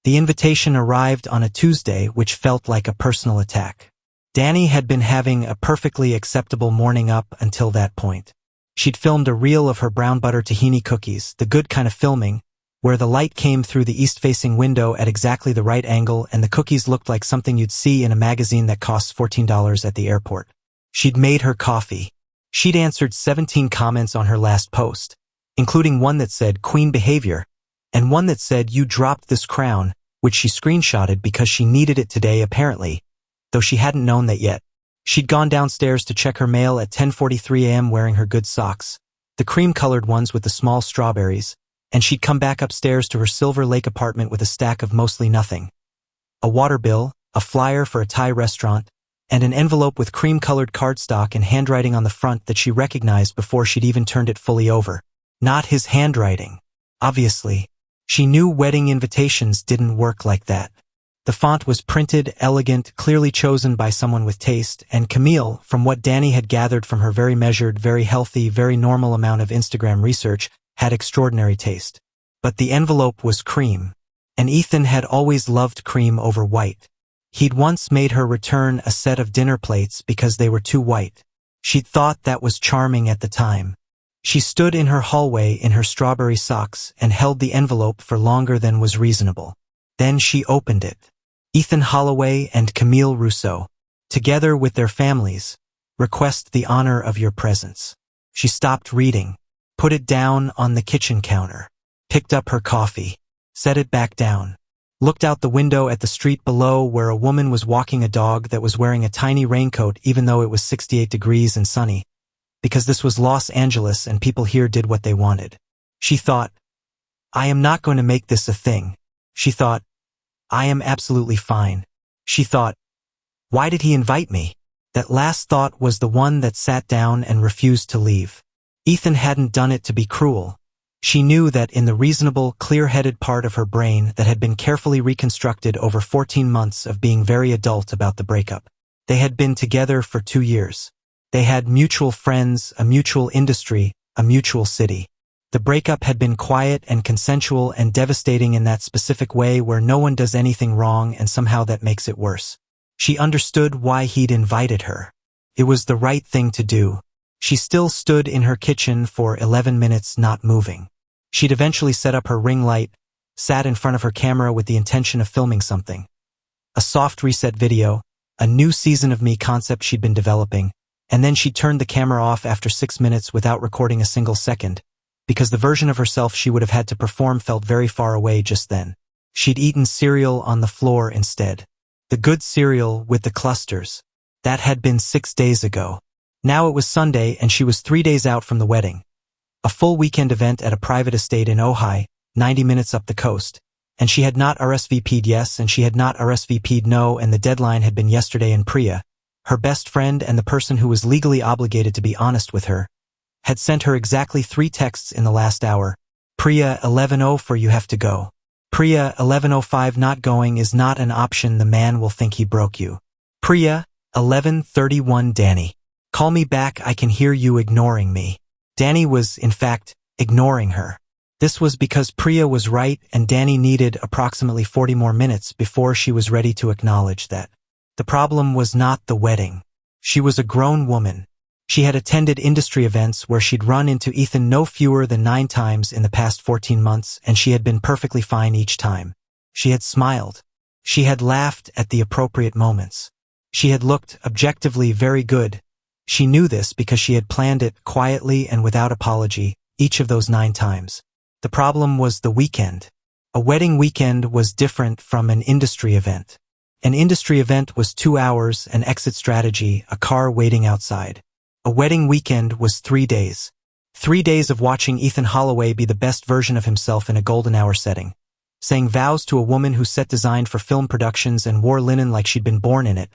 The invitation arrived on a Tuesday, which felt like a personal attack. Dani had been having a perfectly acceptable morning up until that point. She'd filmed a reel of her brown butter tahini cookies, the good kind of filming, where the light came through the east-facing window at exactly the right angle and the cookies looked like something you'd see in a magazine that costs $14 at the airport. She'd made her coffee. She'd answered 17 comments on her last post, including one that said, "Queen behavior," and one that said, "You dropped this crown," which she screenshotted because she needed it today apparently, though she hadn't known that yet. She'd gone downstairs to check her mail at 10:43 a.m. wearing her good socks, the cream-colored ones with the small strawberries, and she'd come back upstairs to her Silver Lake apartment with a stack of mostly nothing. A water bill, a flyer for a Thai restaurant, and an envelope with cream-colored cardstock and handwriting on the front that she recognized before she'd even turned it fully over. Not his handwriting. Obviously. She knew wedding invitations didn't work like that. The font was printed, elegant, clearly chosen by someone with taste, and Camille, from what Dani had gathered from her very measured, very healthy, very normal amount of Instagram research, had extraordinary taste. But the envelope was cream, and Ethan had always loved cream over white. He'd once made her return a set of dinner plates because they were too white. She'd thought that was charming at the time. She stood in her hallway in her strawberry socks and held the envelope for longer than was reasonable. Then she opened it. Ethan Holloway and Camille Rousseau, together with their families, request the honor of your presence. She stopped reading, put it down on the kitchen counter, picked up her coffee, set it back down, looked out the window at the street below where a woman was walking a dog that was wearing a tiny raincoat even though it was 68 degrees and sunny, because this was Los Angeles and people here did what they wanted. She thought, I am not going to make this a thing. She thought, I am absolutely fine. She thought, why did he invite me? That last thought was the one that sat down and refused to leave. Ethan hadn't done it to be cruel. She knew that in the reasonable, clear-headed part of her brain that had been carefully reconstructed over 14 months of being very adult about the breakup. They had been together for 2 years. They had mutual friends, a mutual industry, a mutual city. The breakup had been quiet and consensual and devastating in that specific way where no one does anything wrong and somehow that makes it worse. She understood why he'd invited her. It was the right thing to do. She still stood in her kitchen for 11 minutes not moving. She'd eventually set up her ring light, sat in front of her camera with the intention of filming something. A soft reset video, a new season of me concept she'd been developing, and then she turned the camera off after 6 minutes without recording a single second, because the version of herself she would have had to perform felt very far away just then. She'd eaten cereal on the floor instead. The good cereal with the clusters. That had been 6 days ago. Now it was Sunday and she was 3 days out from the wedding. A full weekend event at a private estate in Ojai, 90 minutes up the coast, and she had not RSVP'd yes and she had not RSVP'd no, and the deadline had been yesterday, and Priya, her best friend and the person who was legally obligated to be honest with her, had sent her exactly 3 texts in the last hour. Priya, 11:04 you have to go. Priya, 11:05 not going is not an option, the man will think he broke you. Priya, 11:31 Dani. Call me back, I can hear you ignoring me. Dani was, in fact, ignoring her. This was because Priya was right and Dani needed approximately 40 more minutes before she was ready to acknowledge that. The problem was not the wedding. She was a grown woman. She had attended industry events where she'd run into Ethan no fewer than 9 times in the past 14 months, and she had been perfectly fine each time. She had smiled. She had laughed at the appropriate moments. She had looked objectively very good. She knew this because she had planned it quietly and without apology, each of those 9 times. The problem was the weekend. A wedding weekend was different from an industry event. An industry event was 2 hours, an exit strategy, a car waiting outside. A wedding weekend was 3 days. 3 days of watching Ethan Holloway be the best version of himself in a golden hour setting, saying vows to a woman who set design for film productions and wore linen like she'd been born in it,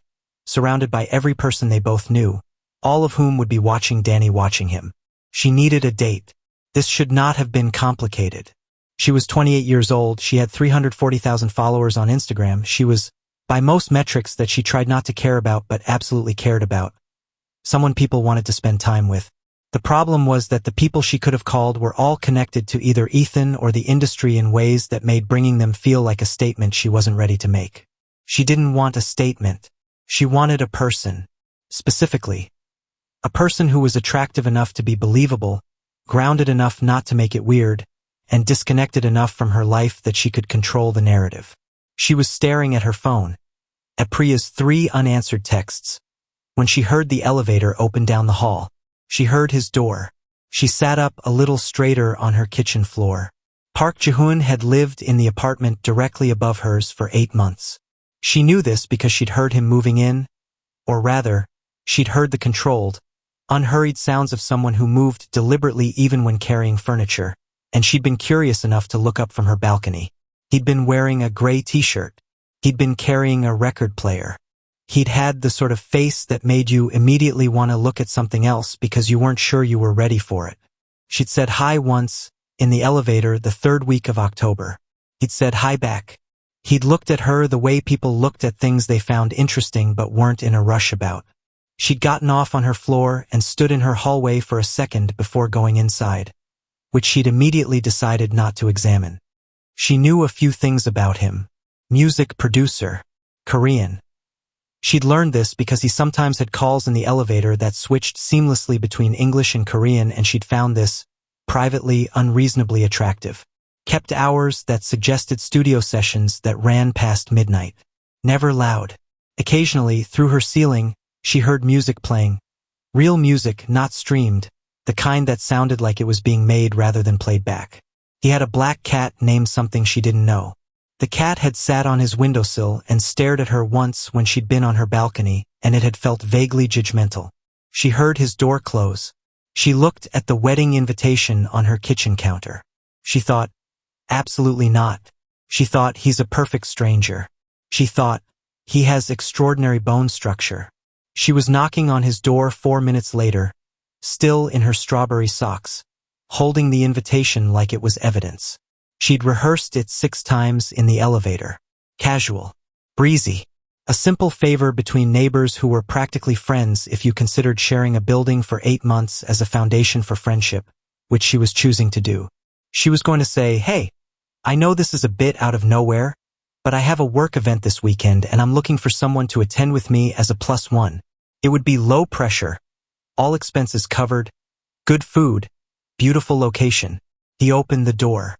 surrounded by every person they both knew, all of whom would be watching Dani watching him. She needed a date. This should not have been complicated. She was 28 years old, she had 340,000 followers on Instagram, she was, by most metrics that she tried not to care about but absolutely cared about, someone people wanted to spend time with. The problem was that the people she could have called were all connected to either Ethan or the industry in ways that made bringing them feel like a statement she wasn't ready to make. She didn't want a statement. She wanted a person. Specifically, a person who was attractive enough to be believable, grounded enough not to make it weird, and disconnected enough from her life that she could control the narrative. She was staring at her phone, at Priya's 3 unanswered texts, when she heard the elevator open down the hall. She heard his door. She sat up a little straighter on her kitchen floor. Park Jihoon had lived in the apartment directly above hers for 8 months. She knew this because she'd heard him moving in, or rather, she'd heard the controlled, unhurried sounds of someone who moved deliberately even when carrying furniture, and she'd been curious enough to look up from her balcony. He'd been wearing a gray t-shirt. He'd been carrying a record player. He'd had the sort of face that made you immediately want to look at something else because you weren't sure you were ready for it. She'd said hi once, in the elevator the 3rd week of October. He'd said hi back. He'd looked at her the way people looked at things they found interesting but weren't in a rush about. She'd gotten off on her floor and stood in her hallway for a second before going inside, which she'd immediately decided not to examine. She knew a few things about him. Music producer. Korean. She'd learned this because he sometimes had calls in the elevator that switched seamlessly between English and Korean, and she'd found this, privately, unreasonably attractive. Kept hours that suggested studio sessions that ran past midnight. Never loud. Occasionally, through her ceiling, she heard music playing. Real music, not streamed, the kind that sounded like it was being made rather than played back. He had a black cat named something she didn't know. The cat had sat on his windowsill and stared at her once when she'd been on her balcony, and it had felt vaguely judgmental. She heard his door close. She looked at the wedding invitation on her kitchen counter. She thought, absolutely not. She thought, he's a perfect stranger. She thought, he has extraordinary bone structure. She was knocking on his door 4 minutes later, still in her strawberry socks, holding the invitation like it was evidence. She'd rehearsed it 6 times in the elevator. Casual. Breezy. A simple favor between neighbors who were practically friends if you considered sharing a building for 8 months as a foundation for friendship, which she was choosing to do. She was going to say, hey, I know this is a bit out of nowhere, but I have a work event this weekend and I'm looking for someone to attend with me as a +1. It would be low pressure, all expenses covered, good food, beautiful location. He opened the door.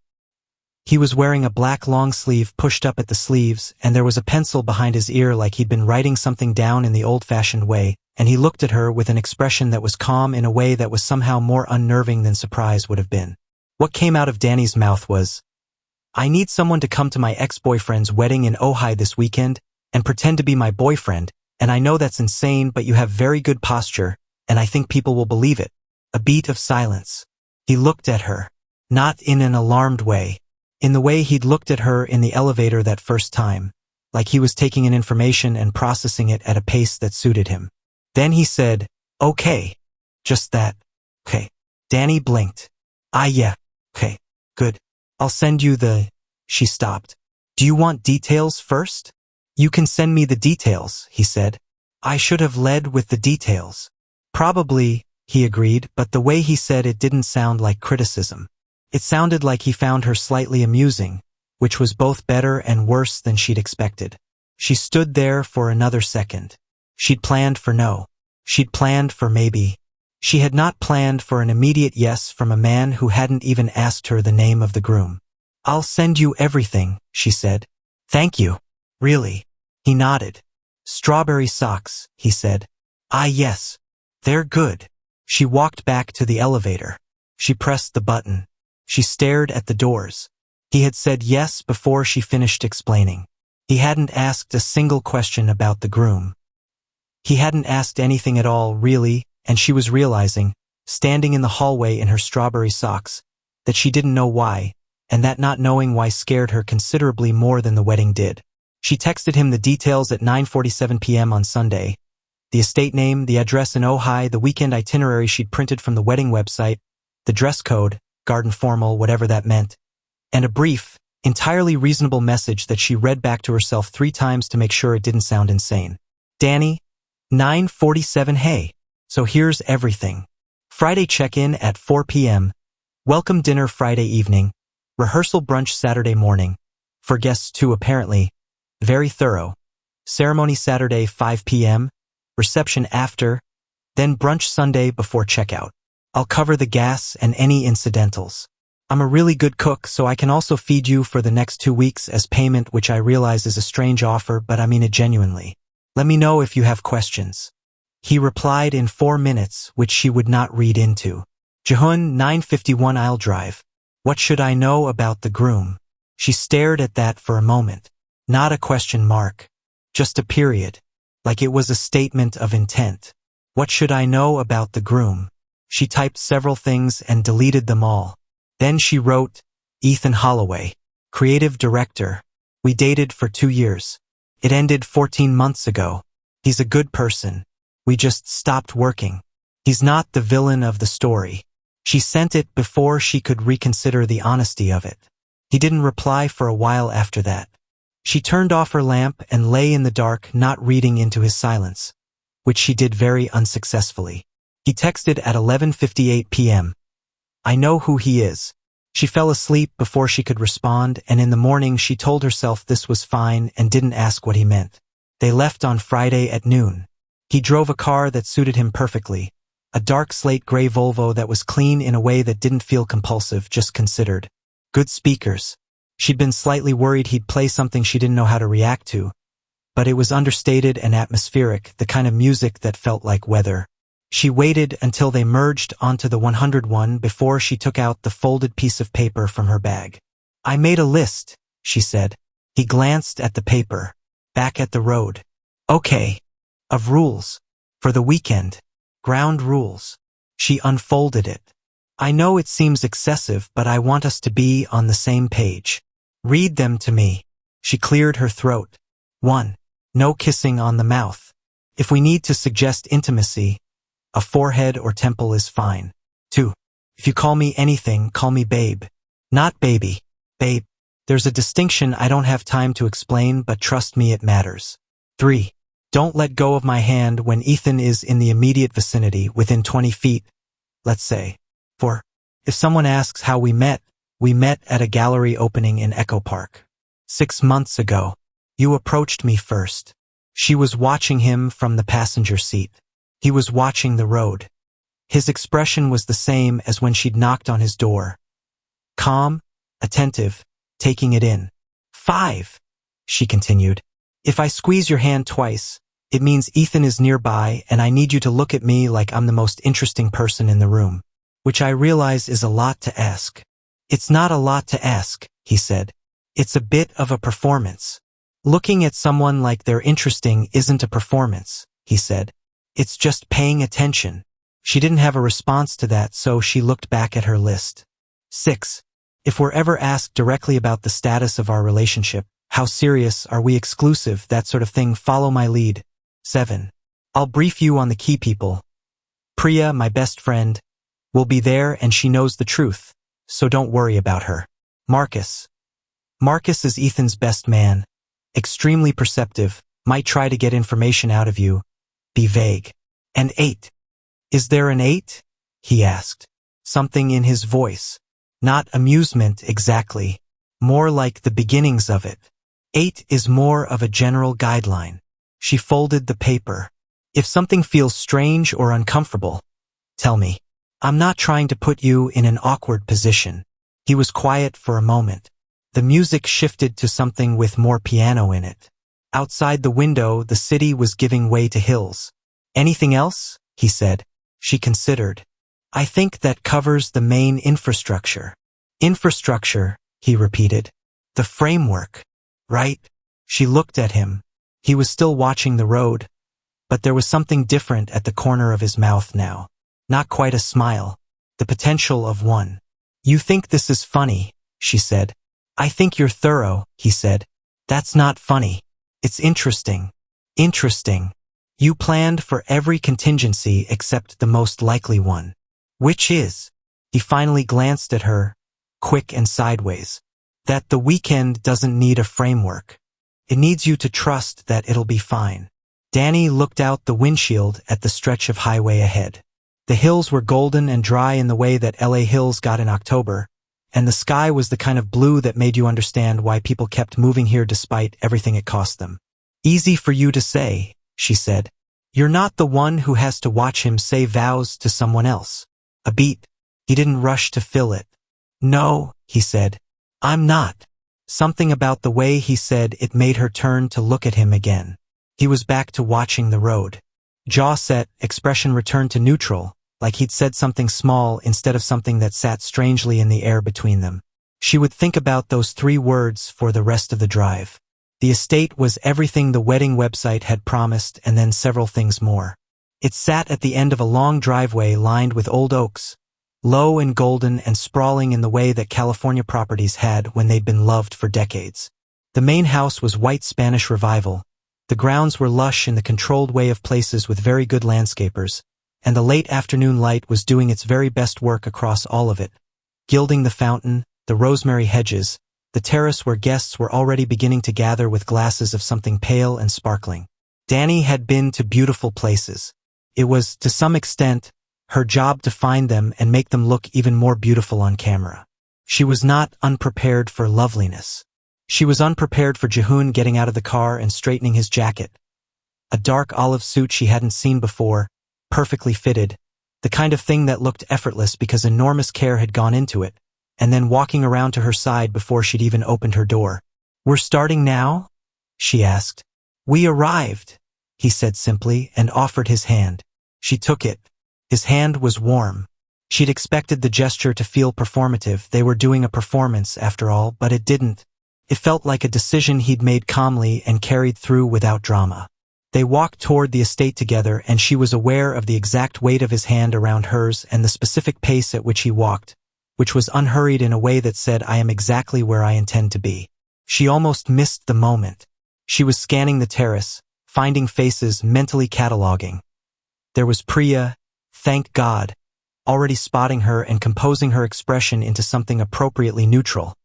He was wearing a black long sleeve pushed up at the sleeves, and there was a pencil behind his ear like he'd been writing something down in the old-fashioned way, and he looked at her with an expression that was calm in a way that was somehow more unnerving than surprise would have been. What came out of Dani's mouth was, I need someone to come to my ex-boyfriend's wedding in Ojai this weekend and pretend to be my boyfriend, and I know that's insane, but you have very good posture, and I think people will believe it. A beat of silence. He looked at her. Not in an alarmed way. In the way he'd looked at her in the elevator that first time, like he was taking in information and processing it at a pace that suited him. Then he said, okay. Just that. Okay. Dani blinked. Yeah. Okay. Good. I'll send you the... She stopped. Do you want details first? You can send me the details, he said. I should have led with the details. Probably, he agreed, but the way he said it didn't sound like criticism. It sounded like he found her slightly amusing, which was both better and worse than she'd expected. She stood there for another second. She'd planned for no. She'd planned for maybe. She had not planned for an immediate yes from a man who hadn't even asked her the name of the groom. I'll send you everything, she said. Thank you. Really? He nodded. Strawberry socks, he said. Yes. They're good. She walked back to the elevator. She pressed the button. She stared at the doors. He had said yes before she finished explaining. He hadn't asked a single question about the groom. He hadn't asked anything at all, really, and she was realizing, standing in the hallway in her strawberry socks, that she didn't know why, and that not knowing why scared her considerably more than the wedding did. She texted him the details at 9:47 p.m. on Sunday. The estate name, the address in Ojai, the weekend itinerary she'd printed from the wedding website, the dress code, garden formal, whatever that meant, and a brief, entirely reasonable message that she read back to herself 3 times to make sure it didn't sound insane. Dani, 9:47 hey. So here's everything. Friday check-in at 4 p.m. Welcome dinner Friday evening. Rehearsal brunch Saturday morning. For guests too apparently. Very thorough. Ceremony Saturday 5 p.m. Reception after. Then brunch Sunday before checkout. I'll cover the gas and any incidentals. I'm a really good cook, so I can also feed you for the next 2 weeks as payment, which I realize is a strange offer, but I mean it genuinely. Let me know if you have questions. He replied in 4 minutes, which she would not read into. Jihoon, 951 I'll drive. What should I know about the groom? She stared at that for a moment. Not a question mark. Just a period. Like it was a statement of intent. What should I know about the groom? She typed several things and deleted them all. Then she wrote, Ethan Holloway, creative director. We dated for 2 years. It ended 14 months ago. He's a good person. We just stopped working. He's not the villain of the story. She sent it before she could reconsider the honesty of it. He didn't reply for a while after that. She turned off her lamp and lay in the dark, not reading into his silence, which she did very unsuccessfully. He texted at 11:58 p.m. I know who he is. She fell asleep before she could respond, and in the morning she told herself this was fine and didn't ask what he meant. They left on Friday at noon. He drove a car that suited him perfectly, a dark slate gray Volvo that was clean in a way that didn't feel compulsive, just considered. Good speakers. She'd been slightly worried he'd play something she didn't know how to react to, but it was understated and atmospheric, the kind of music that felt like weather. She waited until they merged onto the 101 before she took out the folded piece of paper from her bag. I made a list, she said. He glanced at the paper. Back at the road. Okay. Of rules. For the weekend. Ground rules. She unfolded it. I know it seems excessive, but I want us to be on the same page. Read them to me. She cleared her throat. 1. No kissing on the mouth. If we need to suggest intimacy, a forehead or temple is fine. 2. If you call me anything, call me babe. Not baby. Babe. There's a distinction I don't have time to explain, but trust me, it matters. 3. Don't let go of my hand when Ethan is in the immediate vicinity, within 20 feet, let's say. 4. If someone asks how we met at a gallery opening in Echo Park. 6 months ago. You approached me first. She was watching him from the passenger seat. He was watching the road. His expression was the same as when she'd knocked on his door. Calm, attentive, taking it in. 5. She continued. If I squeeze your hand twice, it means Ethan is nearby and I need you to look at me like I'm the most interesting person in the room. Which I realize is a lot to ask. It's not a lot to ask, he said. It's a bit of a performance. Looking at someone like they're interesting isn't a performance, he said. It's just paying attention. She didn't have a response to that, so she looked back at her list. 6. If we're ever asked directly about the status of our relationship, how serious, are we exclusive, that sort of thing, follow my lead. 7. I'll brief you on the key people. Priya, my best friend, will be there and she knows the truth, so don't worry about her. Marcus. Marcus is Ethan's best man. Extremely perceptive, might try to get information out of you. Be vague. And 8. Is there an 8? He asked. Something in his voice. Not amusement exactly. More like the beginnings of it. 8 is more of a general guideline. She folded the paper. If something feels strange or uncomfortable, tell me. I'm not trying to put you in an awkward position. He was quiet for a moment. The music shifted to something with more piano in it. Outside the window, the city was giving way to hills. Anything else? He said. She considered. I think that covers the main infrastructure. Infrastructure, he repeated. The framework, right? She looked at him. He was still watching the road, but there was something different at the corner of his mouth now. Not quite a smile. The potential of one. You think this is funny, she said. I think you're thorough, he said. That's not funny. It's interesting. Interesting. You planned for every contingency except the most likely one. Which is? He finally glanced at her, quick and sideways. That the weekend doesn't need a framework. It needs you to trust that it'll be fine. Dani looked out the windshield at the stretch of highway ahead. The hills were golden and dry in the way that LA hills got in October, and the sky was the kind of blue that made you understand why people kept moving here despite everything it cost them. "Easy for you to say," she said. "You're not the one who has to watch him say vows to someone else." A beat. He didn't rush to fill it. "No," he said. "I'm not." Something about the way he said it made her turn to look at him again. He was back to watching the road. Jaw set, expression returned to neutral, like he'd said something small instead of something that sat strangely in the air between them. She would think about those 3 words for the rest of the drive. The estate was everything the wedding website had promised and then several things more. It sat at the end of a long driveway lined with old oaks, low and golden and sprawling in the way that California properties had when they'd been loved for decades. The main house was white Spanish Revival. The grounds were lush in the controlled way of places with very good landscapers, and the late afternoon light was doing its very best work across all of it, gilding the fountain, the rosemary hedges, the terrace where guests were already beginning to gather with glasses of something pale and sparkling. Dani had been to beautiful places. It was, to some extent, her job to find them and make them look even more beautiful on camera. She was not unprepared for loveliness. She was unprepared for Jihoon getting out of the car and straightening his jacket. A dark olive suit she hadn't seen before, perfectly fitted, the kind of thing that looked effortless because enormous care had gone into it, and then walking around to her side before she'd even opened her door. "We're starting now?" she asked. "We arrived," he said simply and offered his hand. She took it. His hand was warm. She'd expected the gesture to feel performative. They were doing a performance, after all, but it didn't. It felt like a decision he'd made calmly and carried through without drama. They walked toward the estate together, and she was aware of the exact weight of his hand around hers and the specific pace at which he walked, which was unhurried in a way that said, "I am exactly where I intend to be." She almost missed the moment. She was scanning the terrace, finding faces, mentally cataloging. There was Priya, thank God, already spotting her and composing her expression into something appropriately neutral,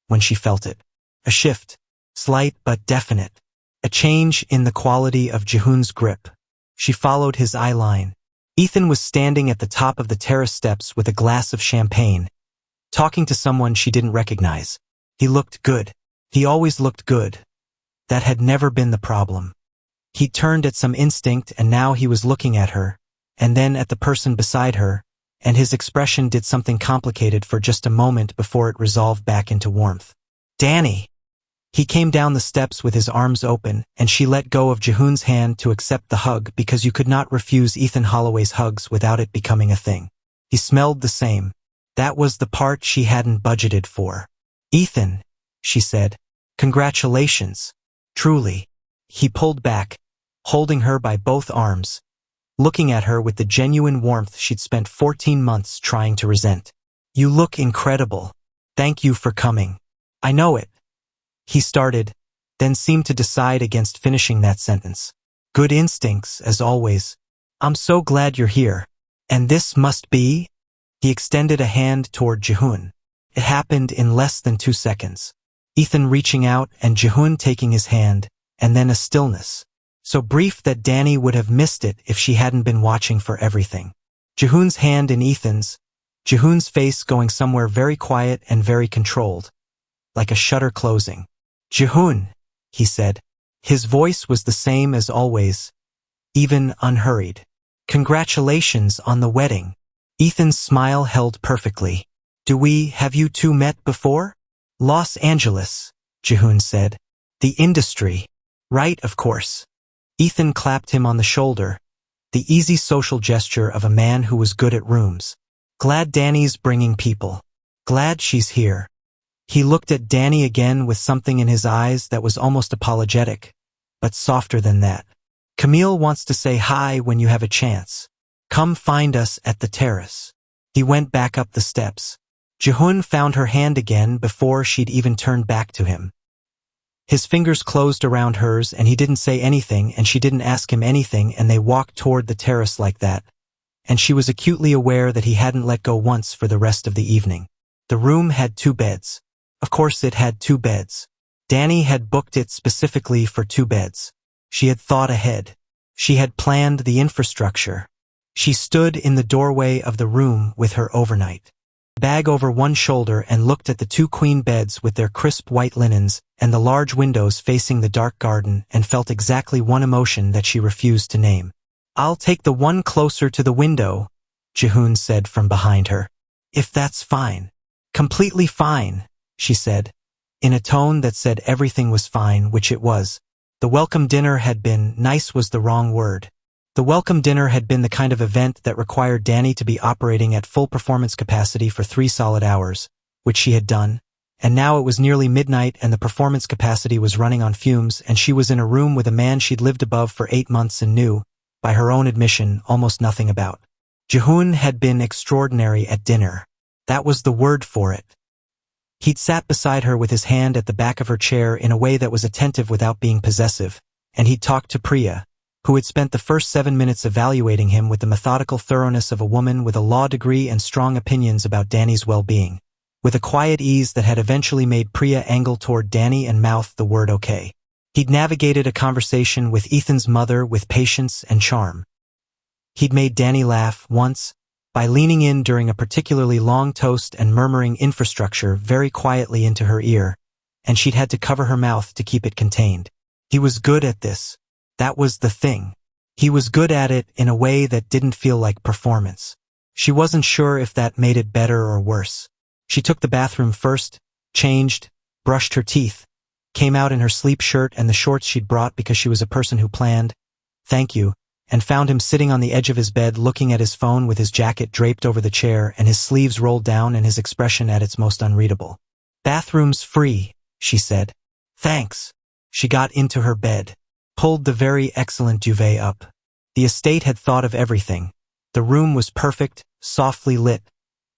when she felt it. A shift, slight but definite. A change in the quality of Jihoon's grip. She followed his eye line. Ethan was standing at the top of the terrace steps with a glass of champagne, talking to someone she didn't recognize. He looked good. He always looked good. That had never been the problem. He turned at some instinct, and now he was looking at her, and then at the person beside her, and his expression did something complicated for just a moment before it resolved back into warmth. "Dani!" He came down the steps with his arms open, and she let go of Jihoon's hand to accept the hug because you could not refuse Ethan Holloway's hugs without it becoming a thing. He smelled the same. That was the part she hadn't budgeted for. "Ethan," she said, "congratulations. Truly." He pulled back, holding her by both arms, looking at her with the genuine warmth she'd spent 14 months trying to resent. "You look incredible. Thank you for coming." "I know it," he started, then seemed to decide against finishing that sentence. "Good instincts, as always. I'm so glad you're here. And this must be?" He extended a hand toward Jihoon. It happened in less than 2 seconds. Ethan reaching out and Jihoon taking his hand, and then a stillness, so brief that Dani would have missed it if she hadn't been watching for everything. Jihoon's hand in Ethan's, Jihoon's face going somewhere very quiet and very controlled, like a shutter closing. "Jihoon," he said. His voice was the same as always, even unhurried. "Congratulations on the wedding." Ethan's smile held perfectly. Have you two met before?" "Los Angeles," Jihoon said. "The industry." "Right, of course." Ethan clapped him on the shoulder, the easy social gesture of a man who was good at rooms. "Glad Dani's bringing people. Glad she's here." He looked at Dani again with something in his eyes that was almost apologetic, but softer than that. "Camille wants to say hi when you have a chance. Come find us at the terrace." He went back up the steps. Jihoon found her hand again before she'd even turned back to him. His fingers closed around hers, and he didn't say anything, and she didn't ask him anything, and they walked toward the terrace like that, and she was acutely aware that he hadn't let go once for the rest of the evening. The room had 2 beds. Of course it had 2 beds. Dani had booked it specifically for 2 beds. She had thought ahead. She had planned the infrastructure. She stood in the doorway of the room with her overnight bag over one shoulder and looked at the two queen beds with their crisp white linens and the large windows facing the dark garden and felt exactly one emotion that she refused to name. "I'll take the one closer to the window," Jihoon said from behind her. "If that's fine." "Completely fine," she said, in a tone that said everything was fine, which it was. The welcome dinner had been, nice was the wrong word. The welcome dinner had been the kind of event that required Dani to be operating at full performance capacity for 3 solid hours, which she had done, and now it was nearly midnight and the performance capacity was running on fumes and she was in a room with a man she'd lived above for 8 months and knew, by her own admission, almost nothing about. Jihoon had been extraordinary at dinner. That was the word for it. He'd sat beside her with his hand at the back of her chair in a way that was attentive without being possessive, and he'd talked to Priya, who had spent the first 7 minutes evaluating him with the methodical thoroughness of a woman with a law degree and strong opinions about Dani's well-being, with a quiet ease that had eventually made Priya angle toward Dani and mouth the word okay. He'd navigated a conversation with Ethan's mother with patience and charm. He'd made Dani laugh once by leaning in during a particularly long toast and murmuring infrastructure very quietly into her ear, and she'd had to cover her mouth to keep it contained. He was good at this. That was the thing. He was good at it in a way that didn't feel like performance. She wasn't sure if that made it better or worse. She took the bathroom first, changed, brushed her teeth, came out in her sleep shirt and the shorts she'd brought because she was a person who planned, "Thank you," and found him sitting on the edge of his bed looking at his phone with his jacket draped over the chair and his sleeves rolled down and his expression at its most unreadable. "Bathroom's free," she said. "Thanks." She got into her bed, pulled the very excellent duvet up. The estate had thought of everything. The room was perfect, softly lit,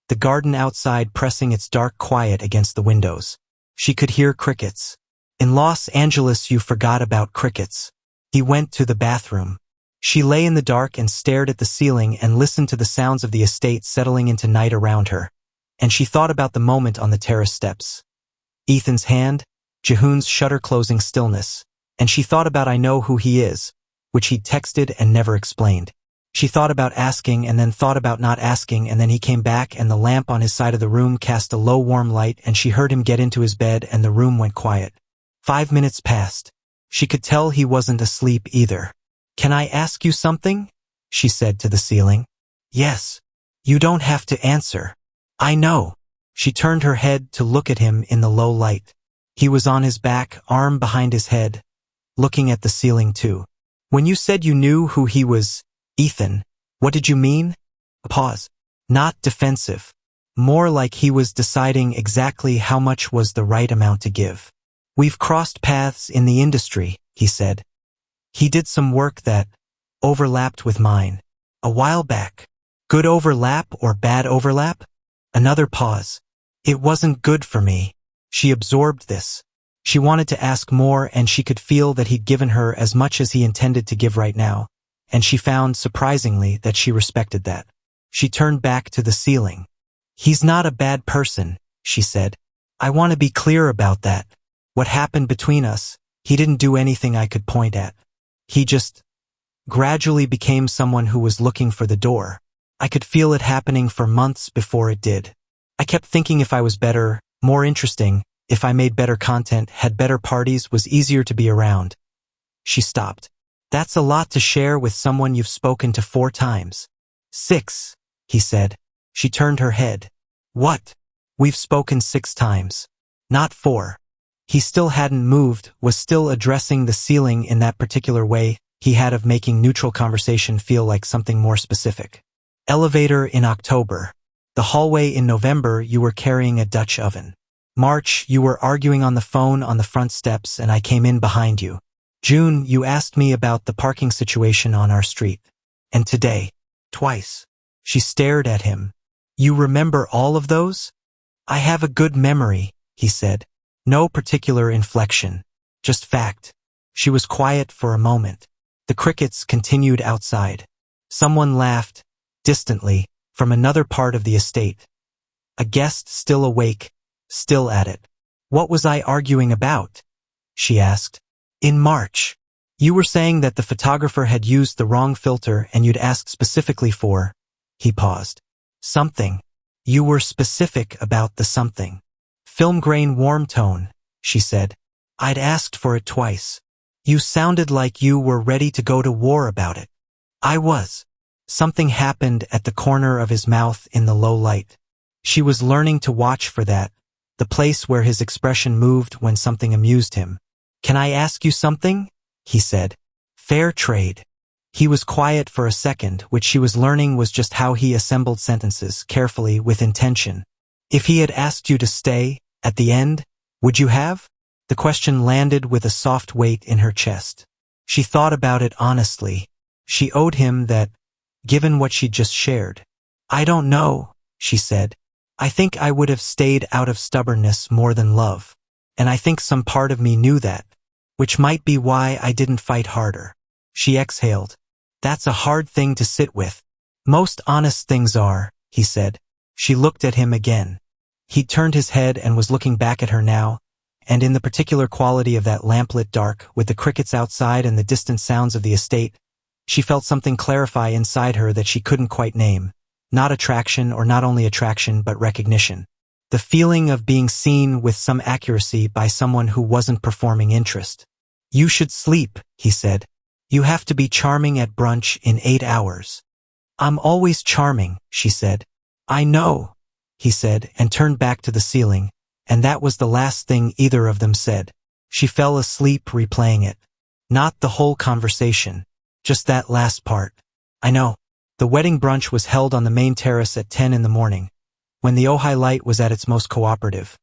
the garden outside pressing its dark quiet against the windows. She could hear crickets. In Los Angeles you forgot about crickets. He went to the bathroom. She lay in the dark and stared at the ceiling and listened to the sounds of the estate settling into night around her, and she thought about the moment on the terrace steps. Ethan's hand, Jihoon's shutter-closing stillness, and she thought about "I know who he is," which he'd texted and never explained. She thought about asking and then thought about not asking, and then he came back and the lamp on his side of the room cast a low warm light and she heard him get into his bed and the room went quiet. 5 minutes passed. She could tell he wasn't asleep either. "Can I ask you something?" she said to the ceiling. "Yes. You don't have to answer." "I know." She turned her head to look at him in the low light. He was on his back, arm behind his head, looking at the ceiling too. "When you said you knew who he was, Ethan, what did you mean?" A pause. "Not defensive. More like he was deciding exactly how much was the right amount to give. We've crossed paths in the industry," he said. "He did some work that overlapped with mine a while back." "Good overlap or bad overlap?" Another pause. "It wasn't good for me." She absorbed this. She wanted to ask more and she could feel that he'd given her as much as he intended to give right now, and she found, surprisingly, that she respected that. She turned back to the ceiling. "He's not a bad person," she said. "I want to be clear about that. What happened between us, he didn't do anything I could point at. He just gradually became someone who was looking for the door. I could feel it happening for months before it did. I kept thinking if I was better, more interesting, if I made better content, had better parties, was easier to be around." She stopped. "That's a lot to share with someone you've spoken to 4 times. 6, he said. She turned her head. "What?" "We've spoken 6 times. Not 4. He still hadn't moved, was still addressing the ceiling in that particular way he had of making neutral conversation feel like something more specific. "Elevator in October. The hallway in November you were carrying a Dutch oven. March you were arguing on the phone on the front steps and I came in behind you. June you asked me about the parking situation on our street. And today, twice." She stared at him. "You remember all of those?" "I have a good memory," he said. No particular inflection, just fact. She was quiet for a moment. The crickets continued outside. Someone laughed, distantly, from another part of the estate. A guest still awake, still at it. "What was I arguing about?" she asked. "In March. You were saying that the photographer had used the wrong filter and you'd asked specifically for, he paused. Something. You were specific about the something. Film grain warm tone, she said. I'd asked for it twice. You sounded like you were ready to go to war about it. I was. Something happened at the corner of his mouth in the low light. She was learning to watch for that, the place where his expression moved when something amused him. Can I ask you something? He said. Fair trade. He was quiet for a second, which she was learning was just how he assembled sentences, carefully, with intention. If he had asked you to stay, at the end, would you have? The question landed with a soft weight in her chest. She thought about it honestly. She owed him that, given what she'd just shared. I don't know, she said. I think I would have stayed out of stubbornness more than love. And I think some part of me knew that, which might be why I didn't fight harder. She exhaled. That's a hard thing to sit with. Most honest things are, he said. She looked at him again. He turned his head and was looking back at her now, and in the particular quality of that lamplit dark, with the crickets outside and the distant sounds of the estate, she felt something clarify inside her that she couldn't quite name. Not attraction, or not only attraction, but recognition. The feeling of being seen with some accuracy by someone who wasn't performing interest. You should sleep, he said. You have to be charming at brunch in 8 hours. I'm always charming, she said. I know, he said, and turned back to the ceiling, and that was the last thing either of them said. She fell asleep replaying it. Not the whole conversation, just that last part. I know. The wedding brunch was held on the main terrace at 10 in the morning, when the Ojai light was at its most cooperative.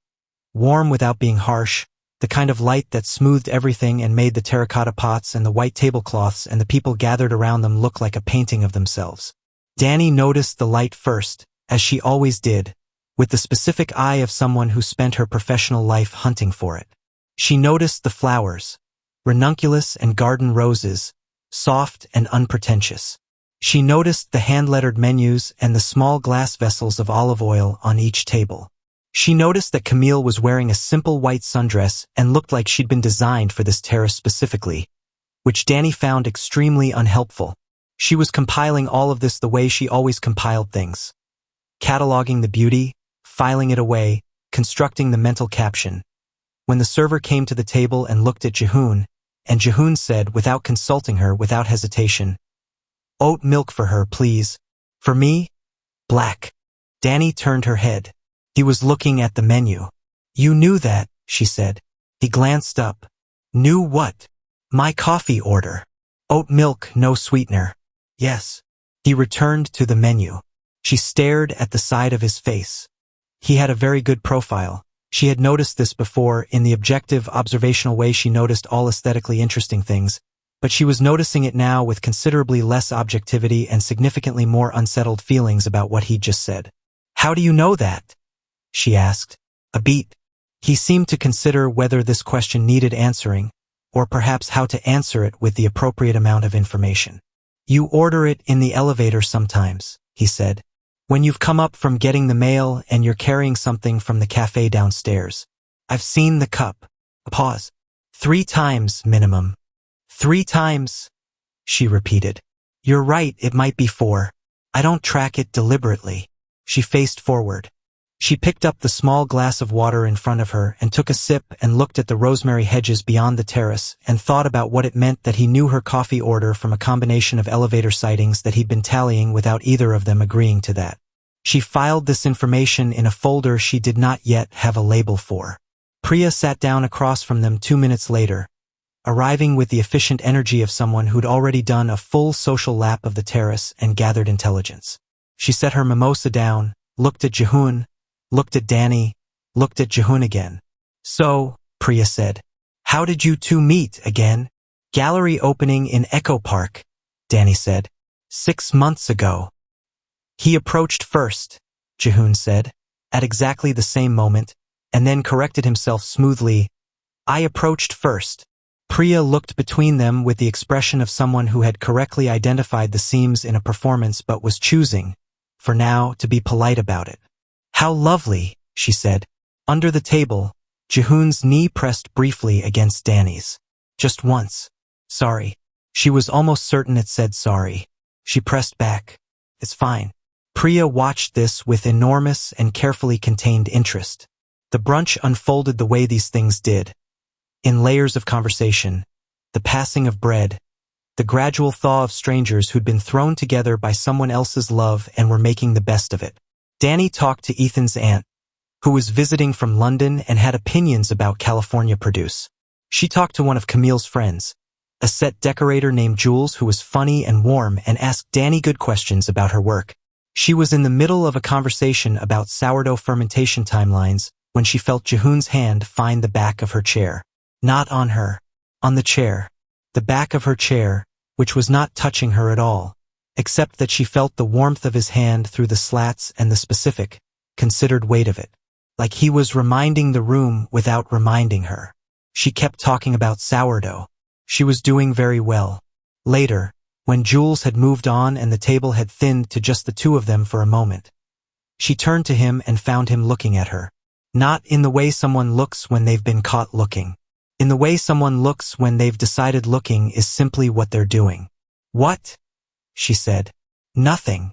Warm without being harsh, the kind of light that smoothed everything and made the terracotta pots and the white tablecloths and the people gathered around them look like a painting of themselves. Dani noticed the light first, as she always did, with the specific eye of someone who spent her professional life hunting for it. She noticed the flowers, ranunculus and garden roses, soft and unpretentious. She noticed the hand-lettered menus and the small glass vessels of olive oil on each table. She noticed that Camille was wearing a simple white sundress and looked like she'd been designed for this terrace specifically, which Dani found extremely unhelpful. She was compiling all of this the way she always compiled things. Cataloging the beauty, filing it away, constructing the mental caption. When the server came to the table and looked at Jihoon, and Jihoon said, without consulting her, without hesitation, Oat milk for her, please. For me? Black. Dani turned her head. He was looking at the menu. You knew that, she said. He glanced up. Knew what? My coffee order. Oat milk, no sweetener. Yes. He returned to the menu. She stared at the side of his face. He had a very good profile. She had noticed this before in the objective, observational way she noticed all aesthetically interesting things, but she was noticing it now with considerably less objectivity and significantly more unsettled feelings about what he'd just said. How do you know that? She asked. A beat. He seemed to consider whether this question needed answering, or perhaps how to answer it with the appropriate amount of information. You order it in the elevator sometimes, he said. When you've come up from getting the mail and you're carrying something from the cafe downstairs. I've seen the cup. A pause. 3 times, minimum. 3 times, she repeated. You're right, it might be 4. I don't track it deliberately. She faced forward. She picked up the small glass of water in front of her and took a sip and looked at the rosemary hedges beyond the terrace and thought about what it meant that he knew her coffee order from a combination of elevator sightings that he'd been tallying without either of them agreeing to that. She filed this information in a folder she did not yet have a label for. Priya sat down across from them 2 minutes later, arriving with the efficient energy of someone who'd already done a full social lap of the terrace and gathered intelligence. She set her mimosa down, looked at Jihoon, looked at Dani, looked at Jihoon again. So, Priya said, how did you two meet again? Gallery opening in Echo Park, Dani said. 6 months ago. He approached first, Jihoon said, at exactly the same moment, and then corrected himself smoothly. I approached first. Priya looked between them with the expression of someone who had correctly identified the seams in a performance but was choosing, for now, to be polite about it. How lovely, she said. Under the table, Jihoon's knee pressed briefly against Dani's. Just once. Sorry. She was almost certain it said sorry. She pressed back. It's fine. Priya watched this with enormous and carefully contained interest. The brunch unfolded the way these things did. In layers of conversation, the passing of bread, the gradual thaw of strangers who'd been thrown together by someone else's love and were making the best of it. Dani talked to Ethan's aunt, who was visiting from London and had opinions about California produce. She talked to one of Camille's friends, a set decorator named Jules who was funny and warm and asked Dani good questions about her work. She was in the middle of a conversation about sourdough fermentation timelines when she felt Jihoon's hand find the back of her chair. Not on her. On the chair. The back of her chair, which was not touching her at all, except that she felt the warmth of his hand through the slats and the specific, considered weight of it. Like he was reminding the room without reminding her. She kept talking about sourdough. She was doing very well. Later, when Jules had moved on and the table had thinned to just the two of them for a moment, she turned to him and found him looking at her. Not in the way someone looks when they've been caught looking. In the way someone looks when they've decided looking is simply what they're doing. What? She said. Nothing.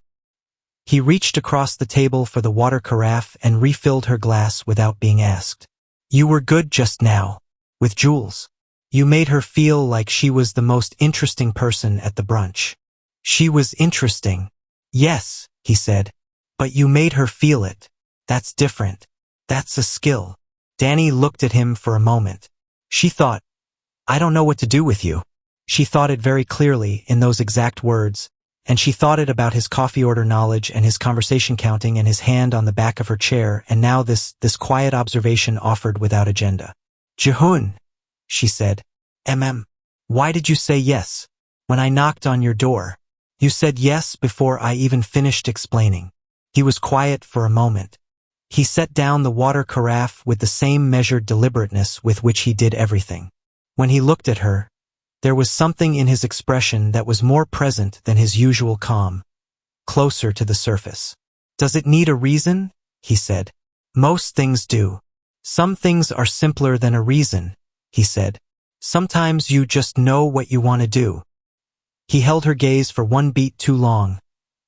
He reached across the table for the water carafe and refilled her glass without being asked. You were good just now. With Jules. You made her feel like she was the most interesting person at the brunch. She was interesting. Yes, he said. But you made her feel it. That's different. That's a skill. Dani looked at him for a moment. She thought, I don't know what to do with you. She thought it very clearly in those exact words, and she thought it about his coffee order knowledge and his conversation counting and his hand on the back of her chair, and now this quiet observation offered without agenda. Jihoon, she said. Why did you say yes? When I knocked on your door. You said yes before I even finished explaining. He was quiet for a moment. He set down the water carafe with the same measured deliberateness with which he did everything. When he looked at her, there was something in his expression that was more present than his usual calm, closer to the surface. Does it need a reason? He said. Most things do. Some things are simpler than a reason, he said. Sometimes you just know what you want to do. He held her gaze for one beat too long.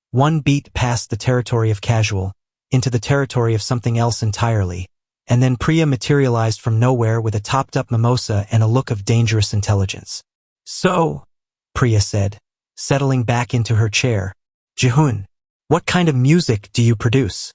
One beat past the territory of casual, into the territory of something else entirely, and then Priya materialized from nowhere with a topped-up mimosa and a look of dangerous intelligence. So, Priya said, settling back into her chair, Jihoon, what kind of music do you produce?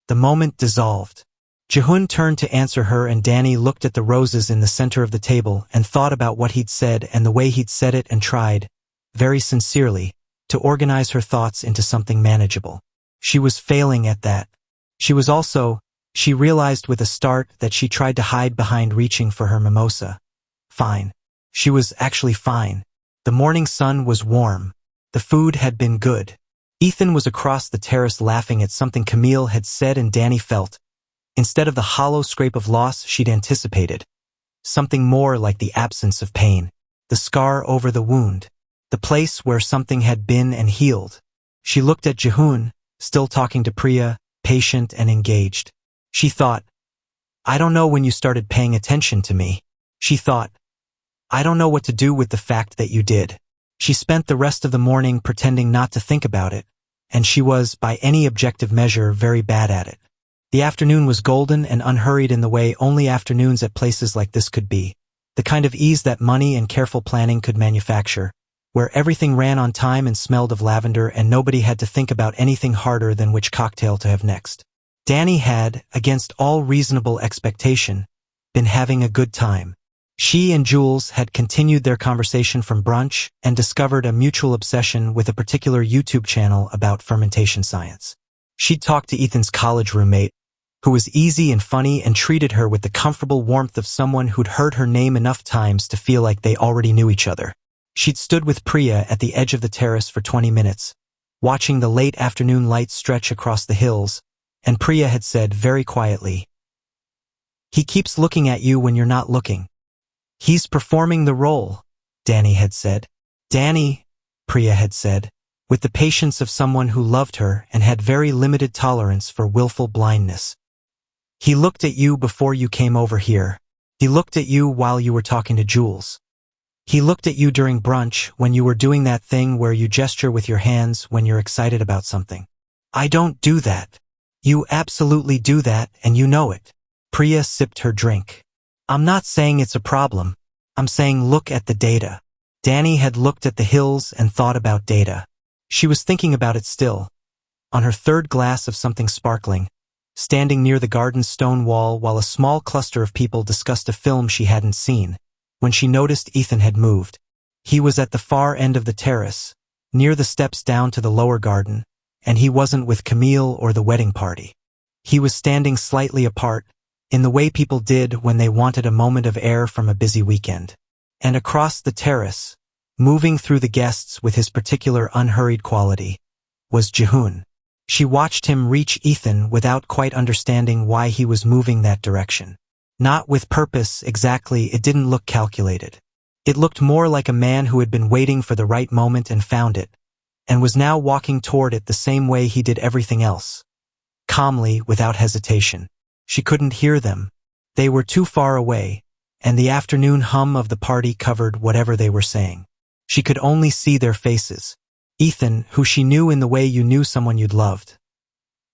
The moment dissolved. Jihoon turned to answer her and Dani looked at the roses in the center of the table and thought about what he'd said and the way he'd said it and tried, very sincerely, to organize her thoughts into something manageable. She was failing at that. She realized with a start that she tried to hide behind reaching for her mimosa. Fine. She was actually fine. The morning sun was warm. The food had been good. Ethan was across the terrace laughing at something Camille had said and Dani felt, instead of the hollow scrape of loss she'd anticipated, something more like the absence of pain, the scar over the wound, the place where something had been and healed. She looked at Jihoon, still talking to Priya, patient and engaged. She thought, I don't know when you started paying attention to me. She thought, I don't know what to do with the fact that you did. She spent the rest of the morning pretending not to think about it, and she was, by any objective measure, very bad at it. The afternoon was golden and unhurried in the way only afternoons at places like this could be, the kind of ease that money and careful planning could manufacture, where everything ran on time and smelled of lavender and nobody had to think about anything harder than which cocktail to have next. Dani had, against all reasonable expectation, been having a good time. She and Jules had continued their conversation from brunch and discovered a mutual obsession with a particular YouTube channel about fermentation science. She'd talked to Ethan's college roommate, who was easy and funny and treated her with the comfortable warmth of someone who'd heard her name enough times to feel like they already knew each other. She'd stood with Priya at the edge of the terrace for 20 minutes, watching the late afternoon lights stretch across the hills, and Priya had said very quietly, He keeps looking at you when you're not looking. He's performing the role, Dani had said. Dani, Priya had said, with the patience of someone who loved her and had very limited tolerance for willful blindness. He looked at you before you came over here. He looked at you while you were talking to Jules. He looked at you during brunch when you were doing that thing where you gesture with your hands when you're excited about something. I don't do that. You absolutely do that, and you know it. Priya sipped her drink. I'm not saying it's a problem. I'm saying look at the data. Dani had looked at the hills and thought about data. She was thinking about it still. On her third glass of something sparkling, standing near the garden's stone wall while a small cluster of people discussed a film she hadn't seen, when she noticed Ethan had moved. He was at the far end of the terrace, near the steps down to the lower garden, and he wasn't with Camille or the wedding party. He was standing slightly apart, in the way people did when they wanted a moment of air from a busy weekend. And across the terrace, moving through the guests with his particular unhurried quality, was Jihoon. She watched him reach Ethan without quite understanding why he was moving that direction. Not with purpose exactly, it didn't look calculated. It looked more like a man who had been waiting for the right moment and found it, and was now walking toward it the same way he did everything else. Calmly, without hesitation. She couldn't hear them. They were too far away, and the afternoon hum of the party covered whatever they were saying. She could only see their faces. Ethan, who she knew in the way you knew someone you'd loved.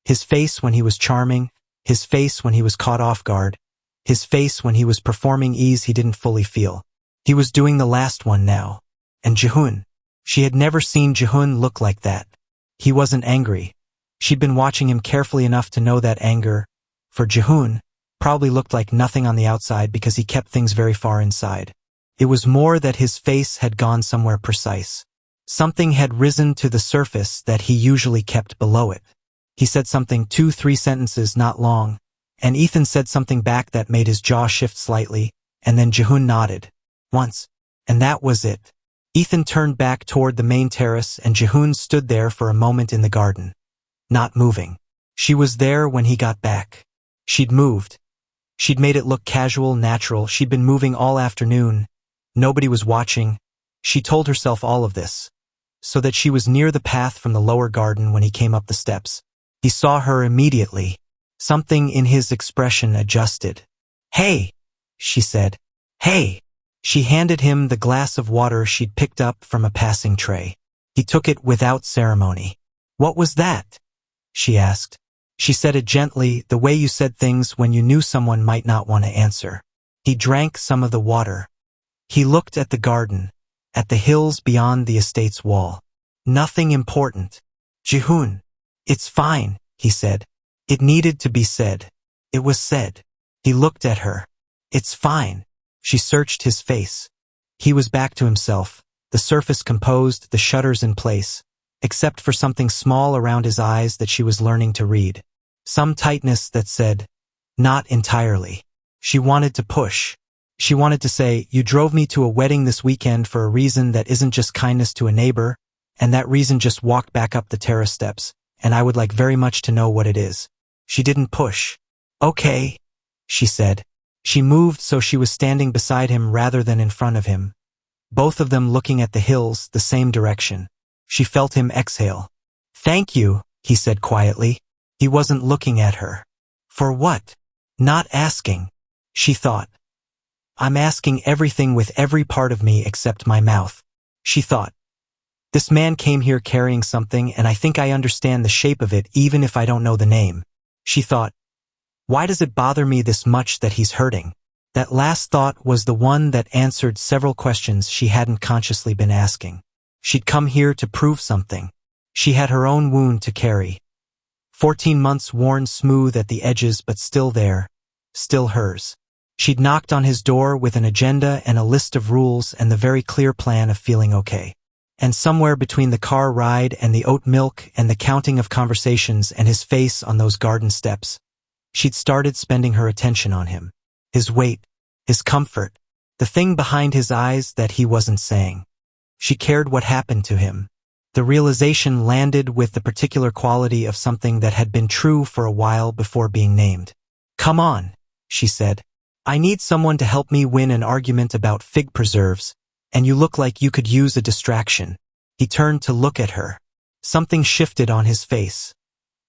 His face when he was charming, his face when he was caught off guard, his face when he was performing ease he didn't fully feel. He was doing the last one now. And Jihoon. She had never seen Jihoon look like that. He wasn't angry. She'd been watching him carefully enough to know that anger, for Jihoon, probably looked like nothing on the outside because he kept things very far inside. It was more that his face had gone somewhere precise. Something had risen to the surface that he usually kept below it. He said something 2-3 sentences not long, and Ethan said something back that made his jaw shift slightly, and then Jihoon nodded. Once. And that was it. Ethan turned back toward the main terrace and Jihoon stood there for a moment in the garden. Not moving. She was there when he got back. She'd moved. She'd made it look casual, natural. She'd been moving all afternoon. Nobody was watching. She told herself all of this, so that she was near the path from the lower garden when he came up the steps. He saw her immediately. Something in his expression adjusted. "Hey," she said. "Hey." She handed him the glass of water she'd picked up from a passing tray. He took it without ceremony. "What was that?" she asked. She said it gently, the way you said things when you knew someone might not want to answer. He drank some of the water. He looked at the garden, at the hills beyond the estate's wall. Nothing important. "Jihoon." "It's fine," he said. It needed to be said. It was said. He looked at her. "It's fine." She searched his face. He was back to himself, the surface composed, the shutters in place, except for something small around his eyes that she was learning to read. Some tightness that said, "Not entirely." She wanted to push. She wanted to say, "You drove me to a wedding this weekend for a reason that isn't just kindness to a neighbor, and that reason just walked back up the terrace steps, and I would like very much to know what it is." She didn't push. "Okay," she said. She moved so she was standing beside him rather than in front of him, both of them looking at the hills, the same direction. She felt him exhale. "Thank you," he said quietly. He wasn't looking at her. For what? Not asking. She thought. "I'm asking everything with every part of me except my mouth." She thought. "This man came here carrying something and I think I understand the shape of it even if I don't know the name." She thought. "Why does it bother me this much that he's hurting?" That last thought was the one that answered several questions she hadn't consciously been asking. She'd come here to prove something. She had her own wound to carry. 14 months worn smooth at the edges but still there, still hers. She'd knocked on his door with an agenda and a list of rules and the very clear plan of feeling okay. And somewhere between the car ride and the oat milk and the counting of conversations and his face on those garden steps, she'd started spending her attention on him. His weight, his comfort, the thing behind his eyes that he wasn't saying. She cared what happened to him. The realization landed with the particular quality of something that had been true for a while before being named. "Come on," she said. "I need someone to help me win an argument about fig preserves, and you look like you could use a distraction." He turned to look at her. Something shifted on his face.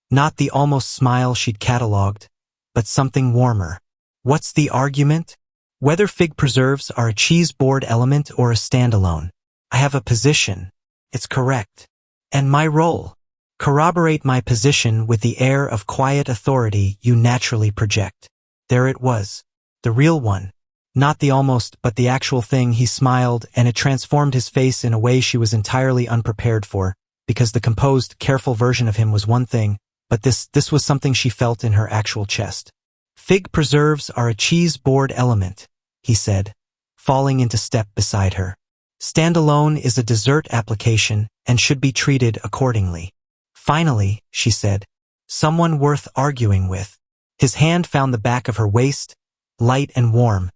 Not the almost smile she'd catalogued, but something warmer. "What's the argument?" Whether fig preserves are a cheese board element or a standalone. I have a position. It's correct. And my role. Corroborate my position with the air of quiet authority you naturally project. There it was. The real one. Not the almost, but the actual thing. He smiled, and it transformed his face in a way she was entirely unprepared for, because the composed, careful version of him was one thing, but this was something she felt in her actual chest. Fig preserves are a cheese board element, he said, falling into step beside her. Standalone is a dessert application and should be treated accordingly. Finally, she said, someone worth arguing with. His hand found the back of her waist, light and warm,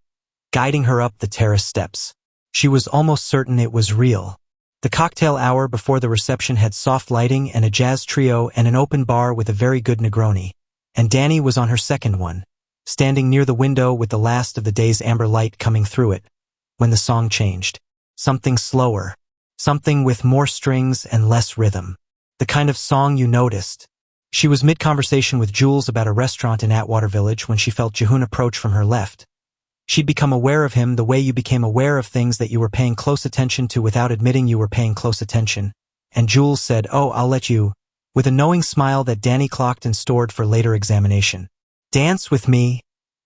guiding her up the terrace steps. She was almost certain it was real. The cocktail hour before the reception had soft lighting and a jazz trio and an open bar with a very good Negroni, and Dani was on her second one, standing near the window with the last of the day's amber light coming through it, when the song changed. Something slower. Something with more strings and less rhythm. The kind of song you noticed. She was mid-conversation with Jules about a restaurant in Atwater Village when she felt Jihoon approach from her left. She'd become aware of him the way you became aware of things that you were paying close attention to without admitting you were paying close attention. And Jules said, "Oh, I'll let you," with a knowing smile that Dani clocked and stored for later examination. "Dance with me,"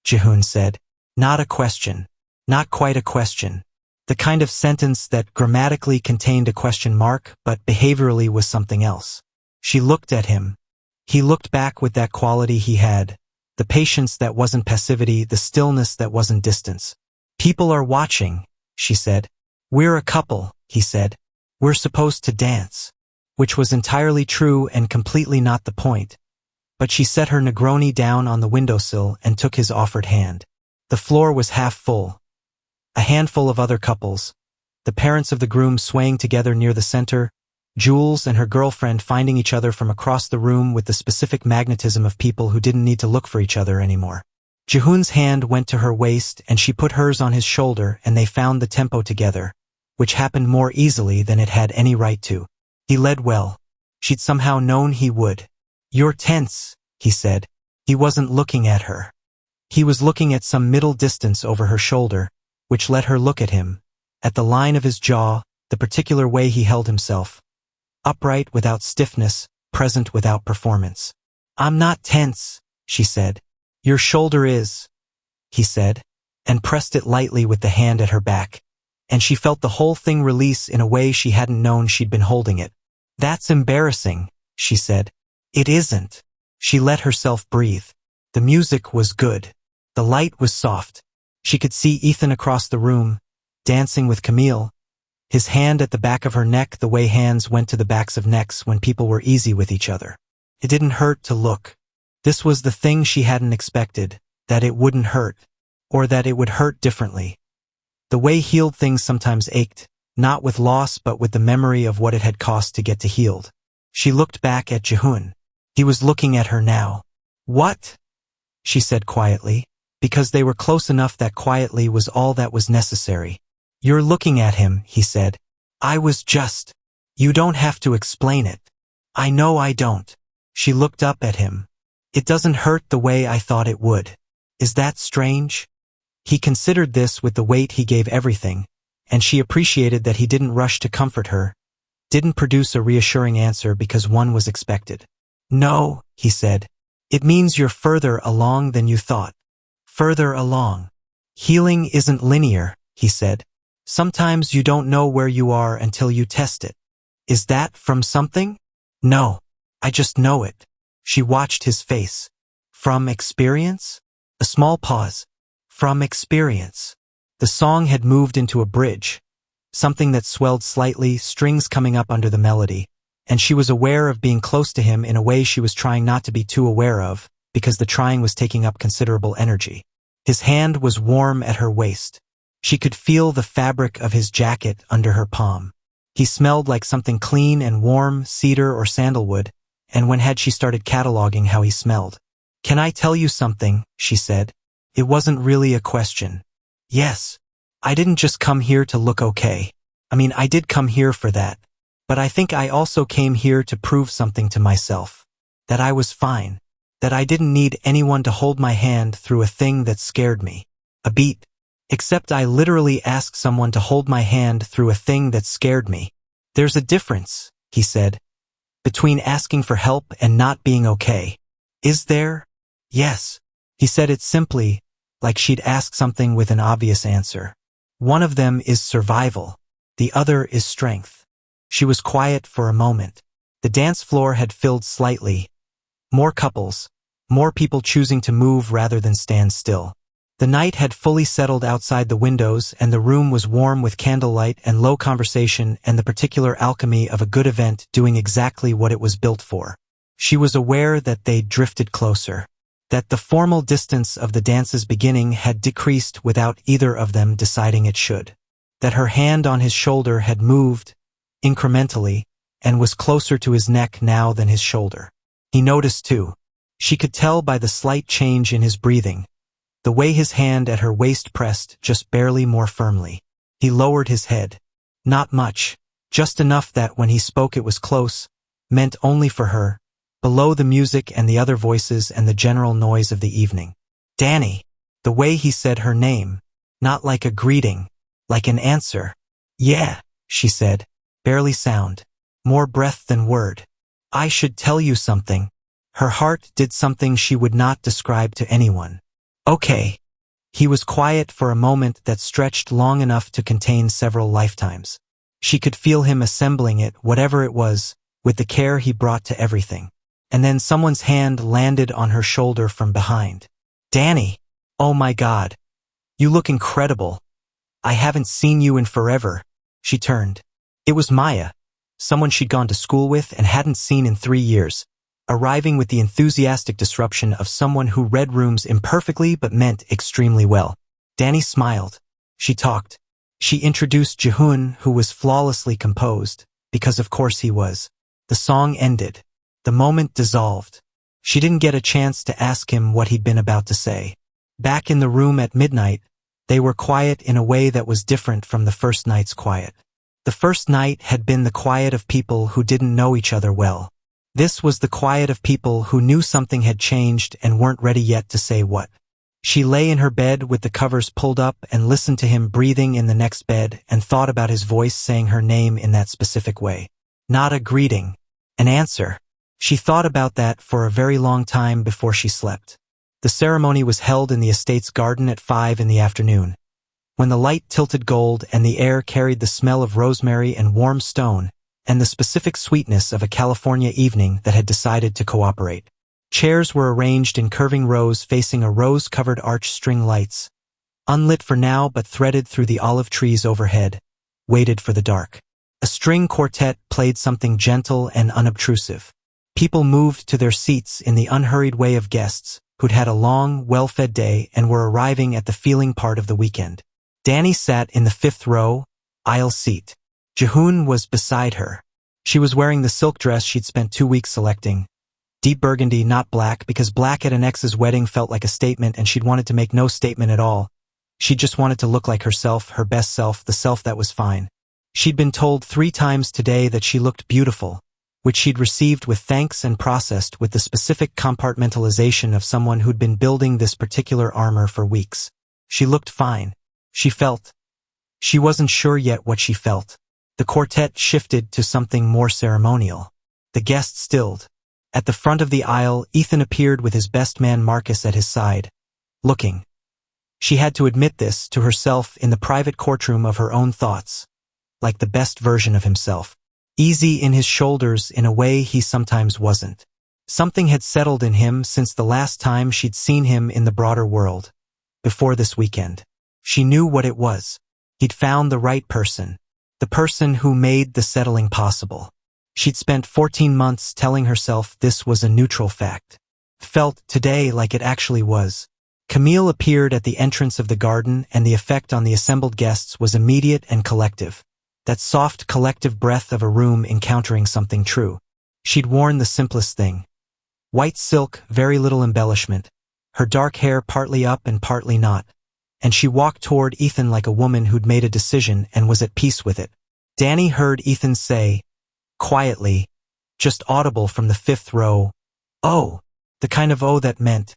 Jihoon said. Not a question. Not quite a question. The kind of sentence that grammatically contained a question mark, but behaviorally was something else. She looked at him. He looked back with that quality he had. The patience that wasn't passivity, the stillness that wasn't distance. "People are watching," she said. "We're a couple," he said. "We're supposed to dance." Which was entirely true and completely not the point. But she set her Negroni down on the windowsill and took his offered hand. The floor was half full. A handful of other couples. The parents of the groom swaying together near the center, Jules and her girlfriend finding each other from across the room with the specific magnetism of people who didn't need to look for each other anymore. Jihoon's hand went to her waist and she put hers on his shoulder and they found the tempo together, which happened more easily than it had any right to. He led well. She'd somehow known he would. "You're tense," he said. He wasn't looking at her. He was looking at some middle distance over her shoulder, which let her look at him, at the line of his jaw, the particular way he held himself. Upright without stiffness, present without performance. "I'm not tense," she said. "Your shoulder is," he said, and pressed it lightly with the hand at her back, and she felt the whole thing release in a way she hadn't known she'd been holding it. "That's embarrassing," she said. "It isn't." She let herself breathe. The music was good. The light was soft. She could see Ethan across the room, dancing with Camille, his hand at the back of her neck the way hands went to the backs of necks when people were easy with each other. It didn't hurt to look. This was the thing she hadn't expected, that it wouldn't hurt, or that it would hurt differently. The way healed things sometimes ached, not with loss but with the memory of what it had cost to get to healed. She looked back at Jihoon. He was looking at her now. "What?" she said quietly, because they were close enough that quietly was all that was necessary. "You're looking at him," he said. "I was just. You don't have to explain it." "I know I don't." She looked up at him. "It doesn't hurt the way I thought it would. Is that strange?" He considered this with the weight he gave everything, and she appreciated that he didn't rush to comfort her, didn't produce a reassuring answer because one was expected. "No," he said. "It means you're further along than you thought." "Further along." "Healing isn't linear," he said. "Sometimes you don't know where you are until you test it." "Is that from something?" "No. I just know it." She watched his face. "From experience?" A small pause. "From experience." The song had moved into a bridge, something that swelled slightly, strings coming up under the melody, and she was aware of being close to him in a way she was trying not to be too aware of, because the trying was taking up considerable energy. His hand was warm at her waist. She could feel the fabric of his jacket under her palm. He smelled like something clean and warm, cedar or sandalwood, and when had she started cataloging how he smelled? "Can I tell you something?" she said. It wasn't really a question. "Yes. I didn't just come here to look okay. I mean, I did come here for that. But I think I also came here to prove something to myself. That I was fine. That I didn't need anyone to hold my hand through a thing that scared me. A beat. Except I literally asked someone to hold my hand through a thing that scared me. There's a difference, he said, between asking for help and not being okay. Is there? Yes. He said it simply, like she'd ask something with an obvious answer. One of them is survival. The other is strength. She was quiet for a moment. The dance floor had filled slightly. More couples. More people choosing to move rather than stand still. The night had fully settled outside the windows, and the room was warm with candlelight and low conversation and the particular alchemy of a good event doing exactly what it was built for. She was aware that they'd drifted closer, that the formal distance of the dance's beginning had decreased without either of them deciding it should, that her hand on his shoulder had moved, incrementally, and was closer to his neck now than his shoulder. He noticed too. She could tell by the slight change in his breathing, the way his hand at her waist pressed just barely more firmly. He lowered his head. Not much, just enough that when he spoke it was close, meant only for her, below the music and the other voices and the general noise of the evening. Dani. The way he said her name, not like a greeting, like an answer. Yeah, she said, barely sound, more breath than word. I should tell you something. Her heart did something she would not describe to anyone. Okay. He was quiet for a moment that stretched long enough to contain several lifetimes. She could feel him assembling it, whatever it was, with the care he brought to everything. And then someone's hand landed on her shoulder from behind. Dani! Oh my God! You look incredible. I haven't seen you in forever. She turned. It was Maya, someone she'd gone to school with and hadn't seen in 3 years. Arriving with the enthusiastic disruption of someone who read rooms imperfectly but meant extremely well. Dani smiled. She talked. She introduced Jihoon, who was flawlessly composed, because of course he was. The song ended. The moment dissolved. She didn't get a chance to ask him what he'd been about to say. Back in the room at midnight, they were quiet in a way that was different from the first night's quiet. The first night had been the quiet of people who didn't know each other well. This was the quiet of people who knew something had changed and weren't ready yet to say what. She lay in her bed with the covers pulled up and listened to him breathing in the next bed and thought about his voice saying her name in that specific way. Not a greeting. An answer. She thought about that for a very long time before she slept. The ceremony was held in the estate's garden at 5 in the afternoon. When the light tilted gold and the air carried the smell of rosemary and warm stone, and the specific sweetness of a California evening that had decided to cooperate. Chairs were arranged in curving rows facing a rose-covered arch string lights, unlit for now but threaded through the olive trees overhead, waited for the dark. A string quartet played something gentle and unobtrusive. People moved to their seats in the unhurried way of guests who'd had a long, well-fed day and were arriving at the feeling part of the weekend. Dani sat in the 5th row, aisle seat. Jihoon was beside her. She was wearing the silk dress she'd spent 2 weeks selecting. Deep burgundy, not black, because black at an ex's wedding felt like a statement and she'd wanted to make no statement at all. She just wanted to look like herself, her best self, the self that was fine. She'd been told 3 times today that she looked beautiful, which she'd received with thanks and processed with the specific compartmentalization of someone who'd been building this particular armor for weeks. She looked fine. She felt. She wasn't sure yet what she felt. The quartet shifted to something more ceremonial. The guests stilled. At the front of the aisle, Ethan appeared with his best man Marcus at his side, looking. She had to admit this to herself in the private courtroom of her own thoughts, like the best version of himself. Easy in his shoulders in a way he sometimes wasn't. Something had settled in him since the last time she'd seen him in the broader world. Before this weekend. She knew what it was. He'd found the right person. The person who made the settling possible. She'd spent 14 months telling herself this was a neutral fact. Felt today like it actually was. Camille appeared at the entrance of the garden and the effect on the assembled guests was immediate and collective. That soft collective breath of a room encountering something true. She'd worn the simplest thing. White silk, very little embellishment. Her dark hair partly up and partly not. And she walked toward Ethan like a woman who'd made a decision and was at peace with it. Dani heard Ethan say, quietly, just audible from the 5th row, "Oh," the kind of "oh" that meant,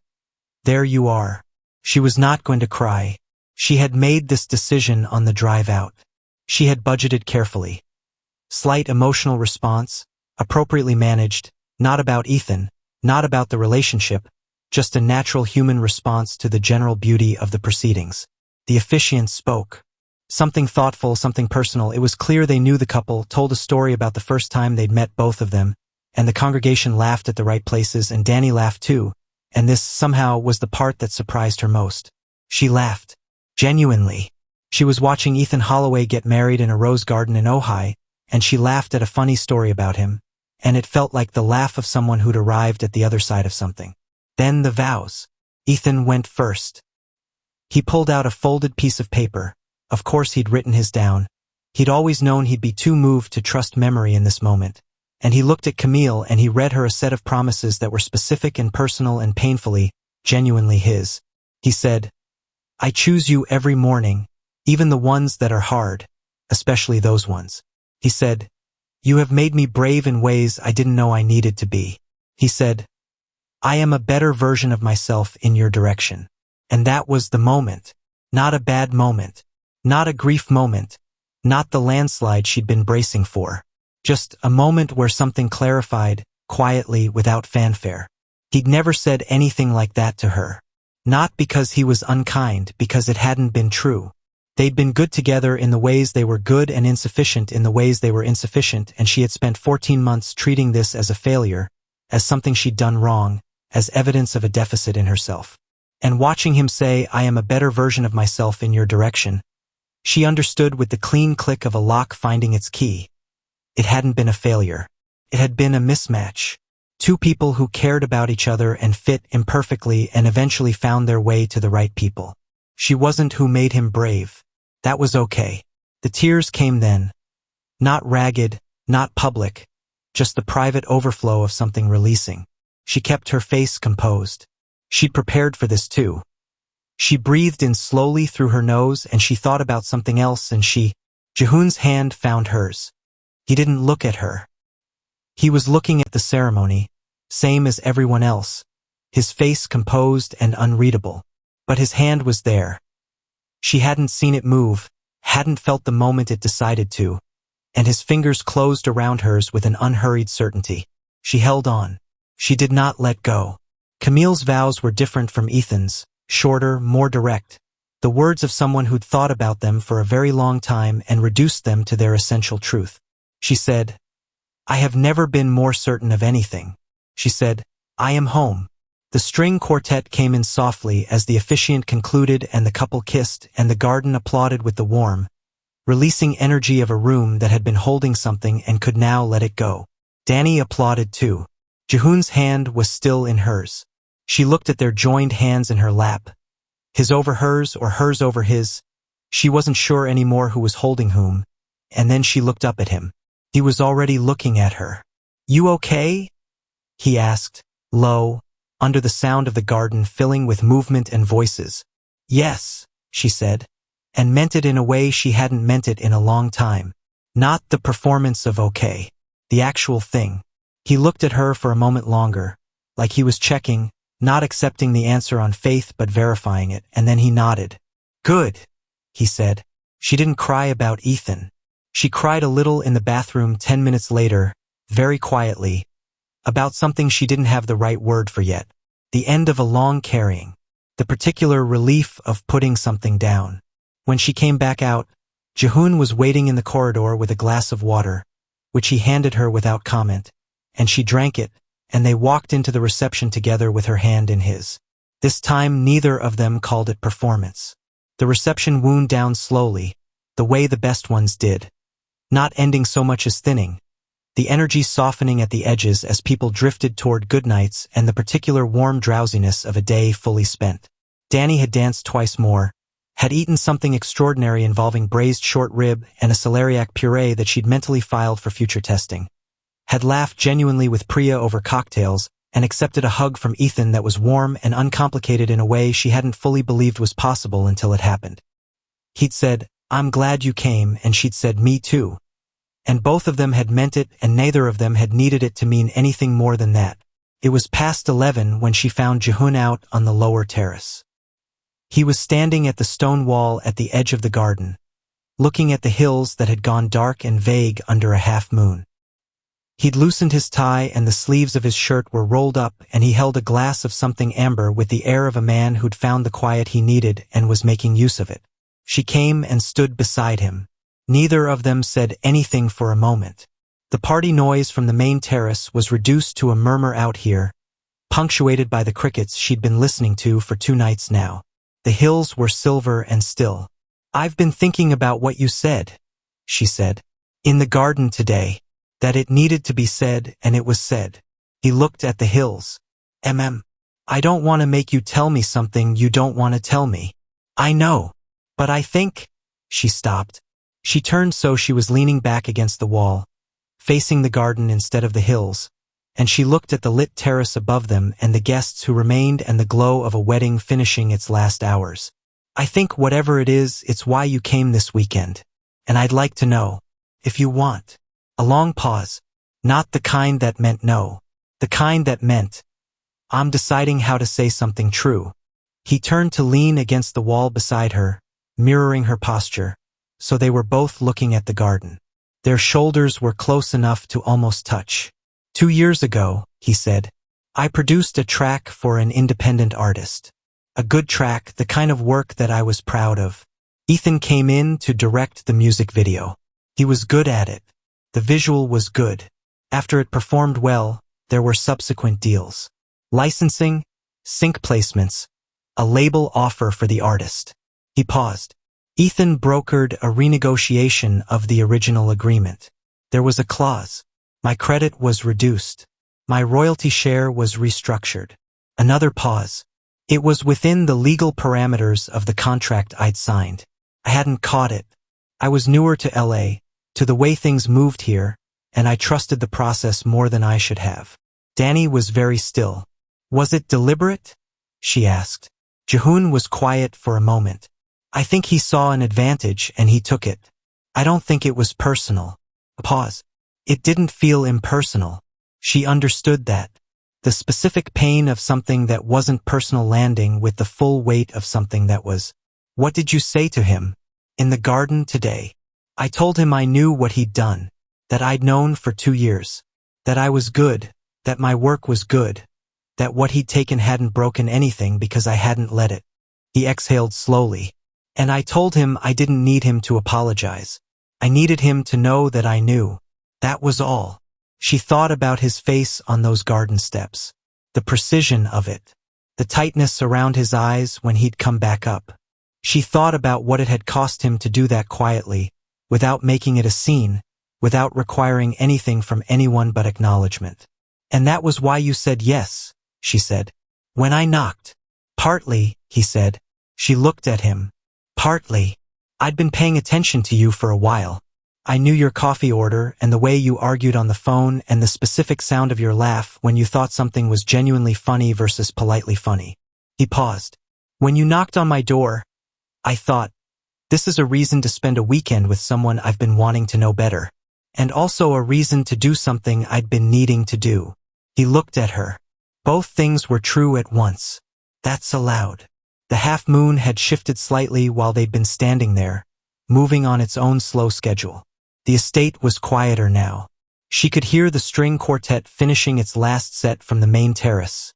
"There you are." She was not going to cry. She had made this decision on the drive out. She had budgeted carefully. Slight emotional response, appropriately managed, not about Ethan, not about the relationship, just a natural human response to the general beauty of the proceedings. The officiant spoke. Something thoughtful, something personal. It was clear they knew the couple, told a story about the first time they'd met both of them, and the congregation laughed at the right places, and Dani laughed too, and this, somehow, was the part that surprised her most. She laughed. Genuinely. She was watching Ethan Holloway get married in a rose garden in Ojai, and she laughed at a funny story about him, and it felt like the laugh of someone who'd arrived at the other side of something. Then the vows. Ethan went first. He pulled out a folded piece of paper. Of course he'd written his down. He'd always known he'd be too moved to trust memory in this moment. And he looked at Camille and he read her a set of promises that were specific and personal and painfully, genuinely his. He said, "I choose you every morning, even the ones that are hard, especially those ones." He said, "You have made me brave in ways I didn't know I needed to be." He said, "I am a better version of myself in your direction." And that was the moment. Not a bad moment. Not a grief moment. Not the landslide she'd been bracing for. Just a moment where something clarified, quietly, without fanfare. He'd never said anything like that to her. Not because he was unkind, because it hadn't been true. They'd been good together in the ways they were good and insufficient in the ways they were insufficient, and she had spent 14 months treating this as a failure, as something she'd done wrong, as evidence of a deficit in herself. And watching him say, "I am a better version of myself in your direction," she understood with the clean click of a lock finding its key. It hadn't been a failure. It had been a mismatch. Two people who cared about each other and fit imperfectly and eventually found their way to the right people. She wasn't who made him brave. That was okay. The tears came then. Not ragged, not public, just the private overflow of something releasing. She kept her face composed. She'd prepared for this too. She breathed in slowly through her nose and she thought about something else and Jihoon's hand found hers. He didn't look at her. He was looking at the ceremony, same as everyone else, his face composed and unreadable. But his hand was there. She hadn't seen it move, hadn't felt the moment it decided to, and his fingers closed around hers with an unhurried certainty. She held on. She did not let go. Camille's vows were different from Ethan's, shorter, more direct, the words of someone who'd thought about them for a very long time and reduced them to their essential truth. She said, "I have never been more certain of anything." She said, "I am home." The string quartet came in softly as the officiant concluded and the couple kissed and the garden applauded with the warm, releasing energy of a room that had been holding something and could now let it go. Dani applauded too. Jihoon's hand was still in hers. She looked at their joined hands in her lap. His over hers or hers over his. She wasn't sure anymore who was holding whom. And then she looked up at him. He was already looking at her. "You okay?" he asked, low, under the sound of the garden filling with movement and voices. "Yes," she said, and meant it in a way she hadn't meant it in a long time. Not the performance of okay. The actual thing. He looked at her for a moment longer, like he was checking, not accepting the answer on faith but verifying it, and then he nodded. "Good," he said. She didn't cry about Ethan. She cried a little in the bathroom 10 minutes later, very quietly, about something she didn't have the right word for yet. The end of a long carrying. The particular relief of putting something down. When she came back out, Jihoon was waiting in the corridor with a glass of water, which he handed her without comment, and she drank it, and they walked into the reception together with her hand in his. This time neither of them called it performance. The reception wound down slowly, the way the best ones did. Not ending so much as thinning. The energy softening at the edges as people drifted toward goodnights and the particular warm drowsiness of a day fully spent. Dani had danced twice more, had eaten something extraordinary involving braised short rib and a celeriac puree that she'd mentally filed for future testing. Had laughed genuinely with Priya over cocktails and accepted a hug from Ethan that was warm and uncomplicated in a way she hadn't fully believed was possible until it happened. He'd said, "I'm glad you came," and she'd said, "Me too." And both of them had meant it, and neither of them had needed it to mean anything more than that. It was past 11 when she found Jihoon out on the lower terrace. He was standing at the stone wall at the edge of the garden, looking at the hills that had gone dark and vague under a half-moon. He'd loosened his tie and the sleeves of his shirt were rolled up, and he held a glass of something amber with the air of a man who'd found the quiet he needed and was making use of it. She came and stood beside him. Neither of them said anything for a moment. The party noise from the main terrace was reduced to a murmur out here, punctuated by the crickets she'd been listening to for 2 nights now. The hills were silver and still. "I've been thinking about what you said," she said, "in the garden today. That it needed to be said, and it was said." He looked at the hills. I don't want to make you tell me something you don't want to tell me. I know. But I think—" She stopped. She turned so she was leaning back against the wall, facing the garden instead of the hills, and she looked at the lit terrace above them and the guests who remained and the glow of a wedding finishing its last hours. "I think whatever it is, it's why you came this weekend. And I'd like to know, if you want." A long pause. Not the kind that meant no. The kind that meant, "I'm deciding how to say something true." He turned to lean against the wall beside her, mirroring her posture, so they were both looking at the garden. Their shoulders were close enough to almost touch. 2 years ago, he said, I produced a track for an independent artist. A good track, the kind of work that I was proud of. Ethan came in to direct the music video. He was good at it. The visual was good. After it performed well, there were subsequent deals. Licensing, sync placements, a label offer for the artist. He paused. Ethan brokered a renegotiation of the original agreement. There was a clause. My credit was reduced. My royalty share was restructured. Another pause. It was within the legal parameters of the contract I'd signed. I hadn't caught it. I was newer to LA, to the way things moved here, and I trusted the process more than I should have. Dani was very still. Was it deliberate? She asked. Jihoon was quiet for a moment. I think he saw an advantage and he took it. I don't think it was personal. A pause. It didn't feel impersonal. She understood that. The specific pain of something that wasn't personal landing with the full weight of something that was. What did you say to him? In the garden today. I told him I knew what he'd done, that I'd known for 2 years, that I was good, that my work was good, that what he'd taken hadn't broken anything because I hadn't let it. He exhaled slowly. And I told him I didn't need him to apologize. I needed him to know that I knew. That was all. She thought about his face on those garden steps, the precision of it, the tightness around his eyes when he'd come back up. She thought about what it had cost him to do that quietly, without making it a scene, without requiring anything from anyone but acknowledgement. And that was why you said yes, she said. When I knocked. Partly, he said. She looked at him. Partly. I'd been paying attention to you for a while. I knew your coffee order and the way you argued on the phone and the specific sound of your laugh when you thought something was genuinely funny versus politely funny. He paused. When you knocked on my door, I thought, this is a reason to spend a weekend with someone I've been wanting to know better. And also a reason to do something I'd been needing to do. He looked at her. Both things were true at once. That's allowed. The half-moon had shifted slightly while they'd been standing there, moving on its own slow schedule. The estate was quieter now. She could hear the string quartet finishing its last set from the main terrace.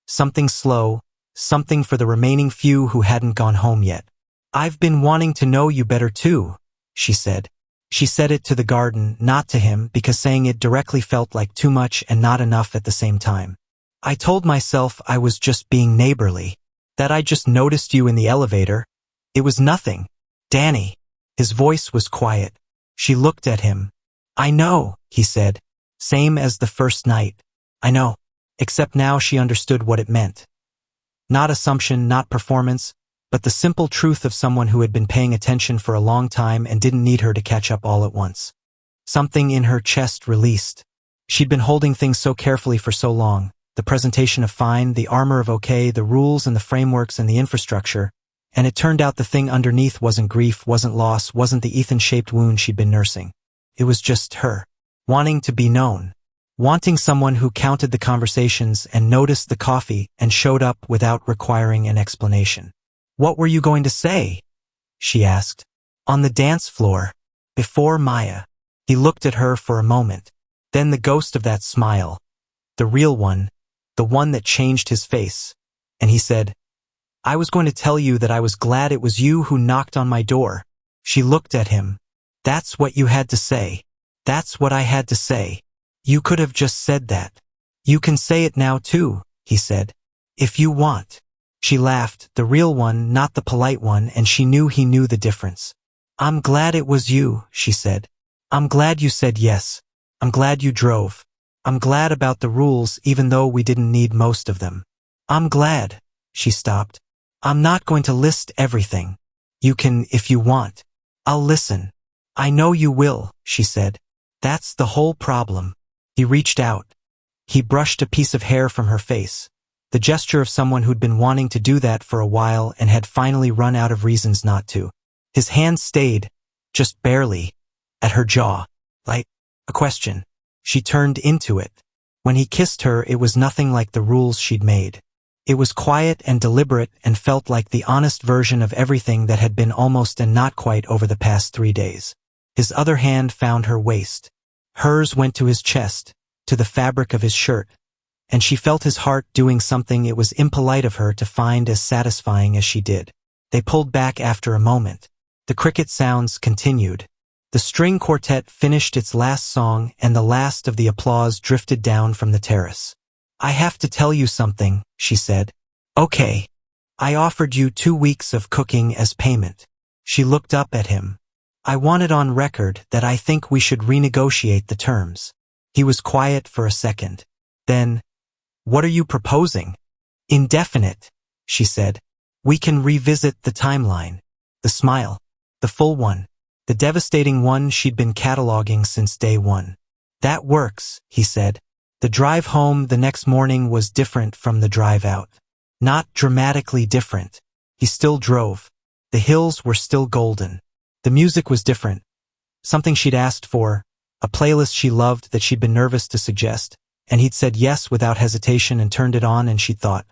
Something slow, something for the remaining few who hadn't gone home yet. I've been wanting to know you better too, she said. She said it to the garden, not to him, because saying it directly felt like too much and not enough at the same time. I told myself I was just being neighborly, that I just noticed you in the elevator. It was nothing. Dani. His voice was quiet. She looked at him. I know, he said. Same as the first night. I know. Except now she understood what it meant. Not assumption, not performance, but the simple truth of someone who had been paying attention for a long time and didn't need her to catch up all at once. Something in her chest released. She'd been holding things so carefully for so long. The presentation of fine, the armor of okay, the rules and the frameworks and the infrastructure. And it turned out the thing underneath wasn't grief, wasn't loss, wasn't the Ethan-shaped wound she'd been nursing. It was just her. Wanting to be known. Wanting someone who counted the conversations and noticed the coffee and showed up without requiring an explanation. What were you going to say? She asked. On the dance floor, before Maya. He looked at her for a moment. Then the ghost of that smile, the real one, the one that changed his face. And he said, I was going to tell you that I was glad it was you who knocked on my door. She looked at him. That's what you had to say. That's what I had to say. You could have just said that. You can say it now too, he said. If you want. She laughed, the real one, not the polite one, and she knew he knew the difference. I'm glad it was you, she said. I'm glad you said yes. I'm glad you drove. I'm glad about the rules even though we didn't need most of them. I'm glad. She stopped. I'm not going to list everything. You can if you want. I'll listen. I know you will, she said. That's the whole problem. He reached out. He brushed a piece of hair from her face, the gesture of someone who'd been wanting to do that for a while and had finally run out of reasons not to. His hand stayed, just barely, at her jaw, like a question. She turned into it. When he kissed her, it was nothing like the rules she'd made. It was quiet and deliberate and felt like the honest version of everything that had been almost and not quite over the past 3 days. His other hand found her waist. Hers went to his chest, to the fabric of his shirt, and she felt his heart doing something it was impolite of her to find as satisfying as she did. They pulled back after a moment. The cricket sounds continued. The string quartet finished its last song and the last of the applause drifted down from the terrace. I have to tell you something, she said. Okay. I offered you 2 weeks of cooking as payment. She looked up at him. I want it on record that I think we should renegotiate the terms. He was quiet for a second. Then, what are you proposing? Indefinite, she said. We can revisit the timeline. The smile. The full one. The devastating one she'd been cataloging since day one. That works, he said. The drive home the next morning was different from the drive out. Not dramatically different. He still drove. The hills were still golden. The music was different. Something she'd asked for, a playlist she loved that she'd been nervous to suggest, and he'd said yes without hesitation and turned it on and she'd thought,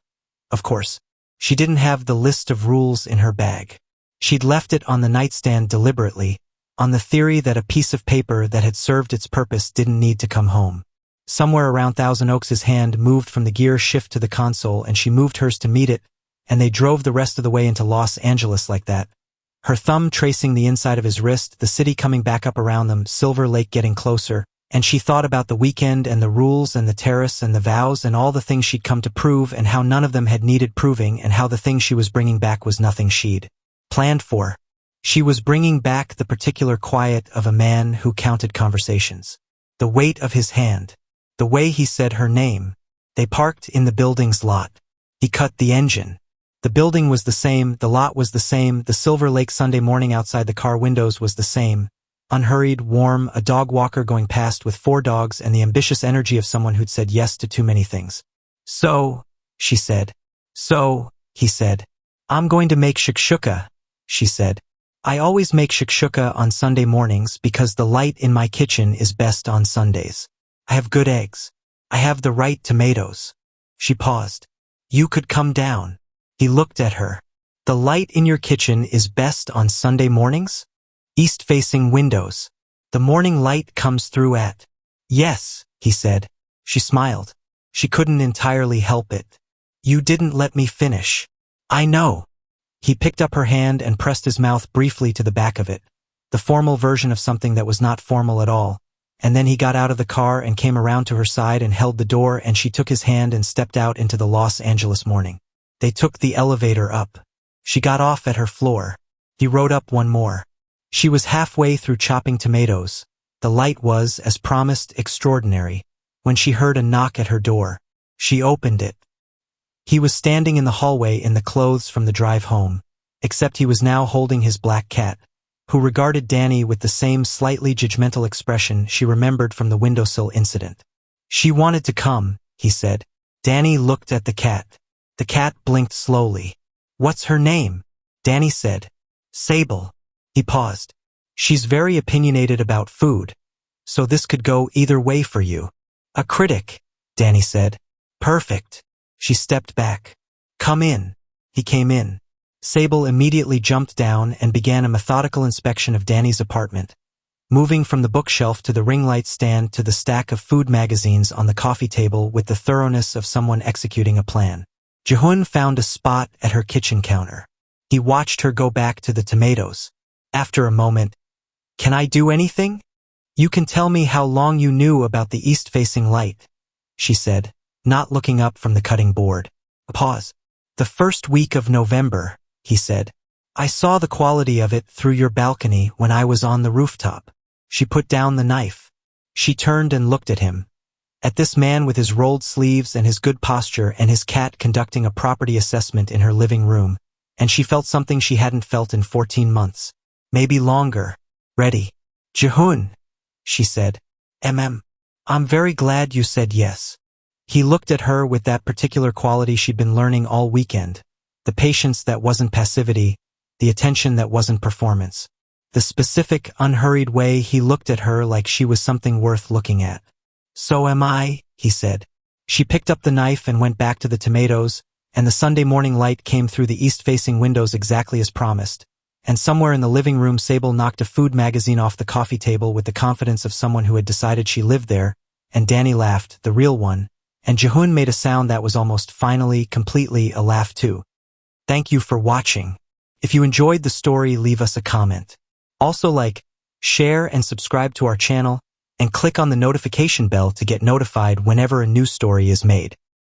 of course. She didn't have the list of rules in her bag. She'd left it on the nightstand deliberately, on the theory that a piece of paper that had served its purpose didn't need to come home. Somewhere around Thousand Oaks' hand moved from the gear shift to the console and she moved hers to meet it, and they drove the rest of the way into Los Angeles like that. Her thumb tracing the inside of his wrist, the city coming back up around them, Silver Lake getting closer, and she thought about the weekend and the rules and the terrace and the vows and all the things she'd come to prove and how none of them had needed proving and how the thing she was bringing back was nothing she'd planned for. She was bringing back the particular quiet of a man who counted conversations. The weight of his hand. The way he said her name. They parked in the building's lot. He cut the engine. The building was the same, the lot was the same, the Silver Lake Sunday morning outside the car windows was the same. Unhurried, warm, a dog walker going past with 4 dogs and the ambitious energy of someone who'd said yes to too many things. So, she said. So, he said. I'm going to make shakshuka, she said. I always make shakshuka on Sunday mornings because the light in my kitchen is best on Sundays. I have good eggs. I have the right tomatoes. She paused. You could come down. He looked at her. The light in your kitchen is best on Sunday mornings? East-facing windows. The morning light comes through at. Yes, he said. She smiled. She couldn't entirely help it. You didn't let me finish. I know. He picked up her hand and pressed his mouth briefly to the back of it, the formal version of something that was not formal at all. And then he got out of the car and came around to her side and held the door and she took his hand and stepped out into the Los Angeles morning. They took the elevator up. She got off at her floor. He rode up one more. She was halfway through chopping tomatoes. The light was, as promised, extraordinary, when she heard a knock at her door. She opened it. He was standing in the hallway in the clothes from the drive home, except he was now holding his black cat, who regarded Dani with the same slightly judgmental expression she remembered from the windowsill incident. She wanted to come, he said. Dani looked at the cat. The cat blinked slowly. What's her name? Dani said. Sable. He paused. She's very opinionated about food, so this could go either way for you. A critic, Dani said. Perfect. She stepped back. Come in. He came in. Sable immediately jumped down and began a methodical inspection of Dani's apartment, moving from the bookshelf to the ring light stand to the stack of food magazines on the coffee table with the thoroughness of someone executing a plan. Jihoon found a spot at her kitchen counter. He watched her go back to the tomatoes. After a moment, "Can I do anything? You can tell me how long you knew about the east-facing light," she said, not looking up from the cutting board. A pause. "The first week of November," he said. "I saw the quality of it through your balcony when I was on the rooftop." She put down the knife. She turned and looked at him. At this man with his rolled sleeves and his good posture and his cat conducting a property assessment in her living room, and she felt something she hadn't felt in 14 months. Maybe longer. "Ready." "Jihoon," she said. I'm very glad you said yes." He looked at her with that particular quality she'd been learning all weekend. The patience that wasn't passivity, the attention that wasn't performance. The specific, unhurried way he looked at her like she was something worth looking at. "So am I," he said. She picked up the knife and went back to the tomatoes, and the Sunday morning light came through the east-facing windows exactly as promised. And somewhere in the living room, Sable knocked a food magazine off the coffee table with the confidence of someone who had decided she lived there, and Dani laughed, the real one, and Jihoon made a sound that was almost finally, completely a laugh too. Thank you for watching. If you enjoyed the story, leave us a comment. Also like, share and subscribe to our channel, and click on the notification bell to get notified whenever a new story is made.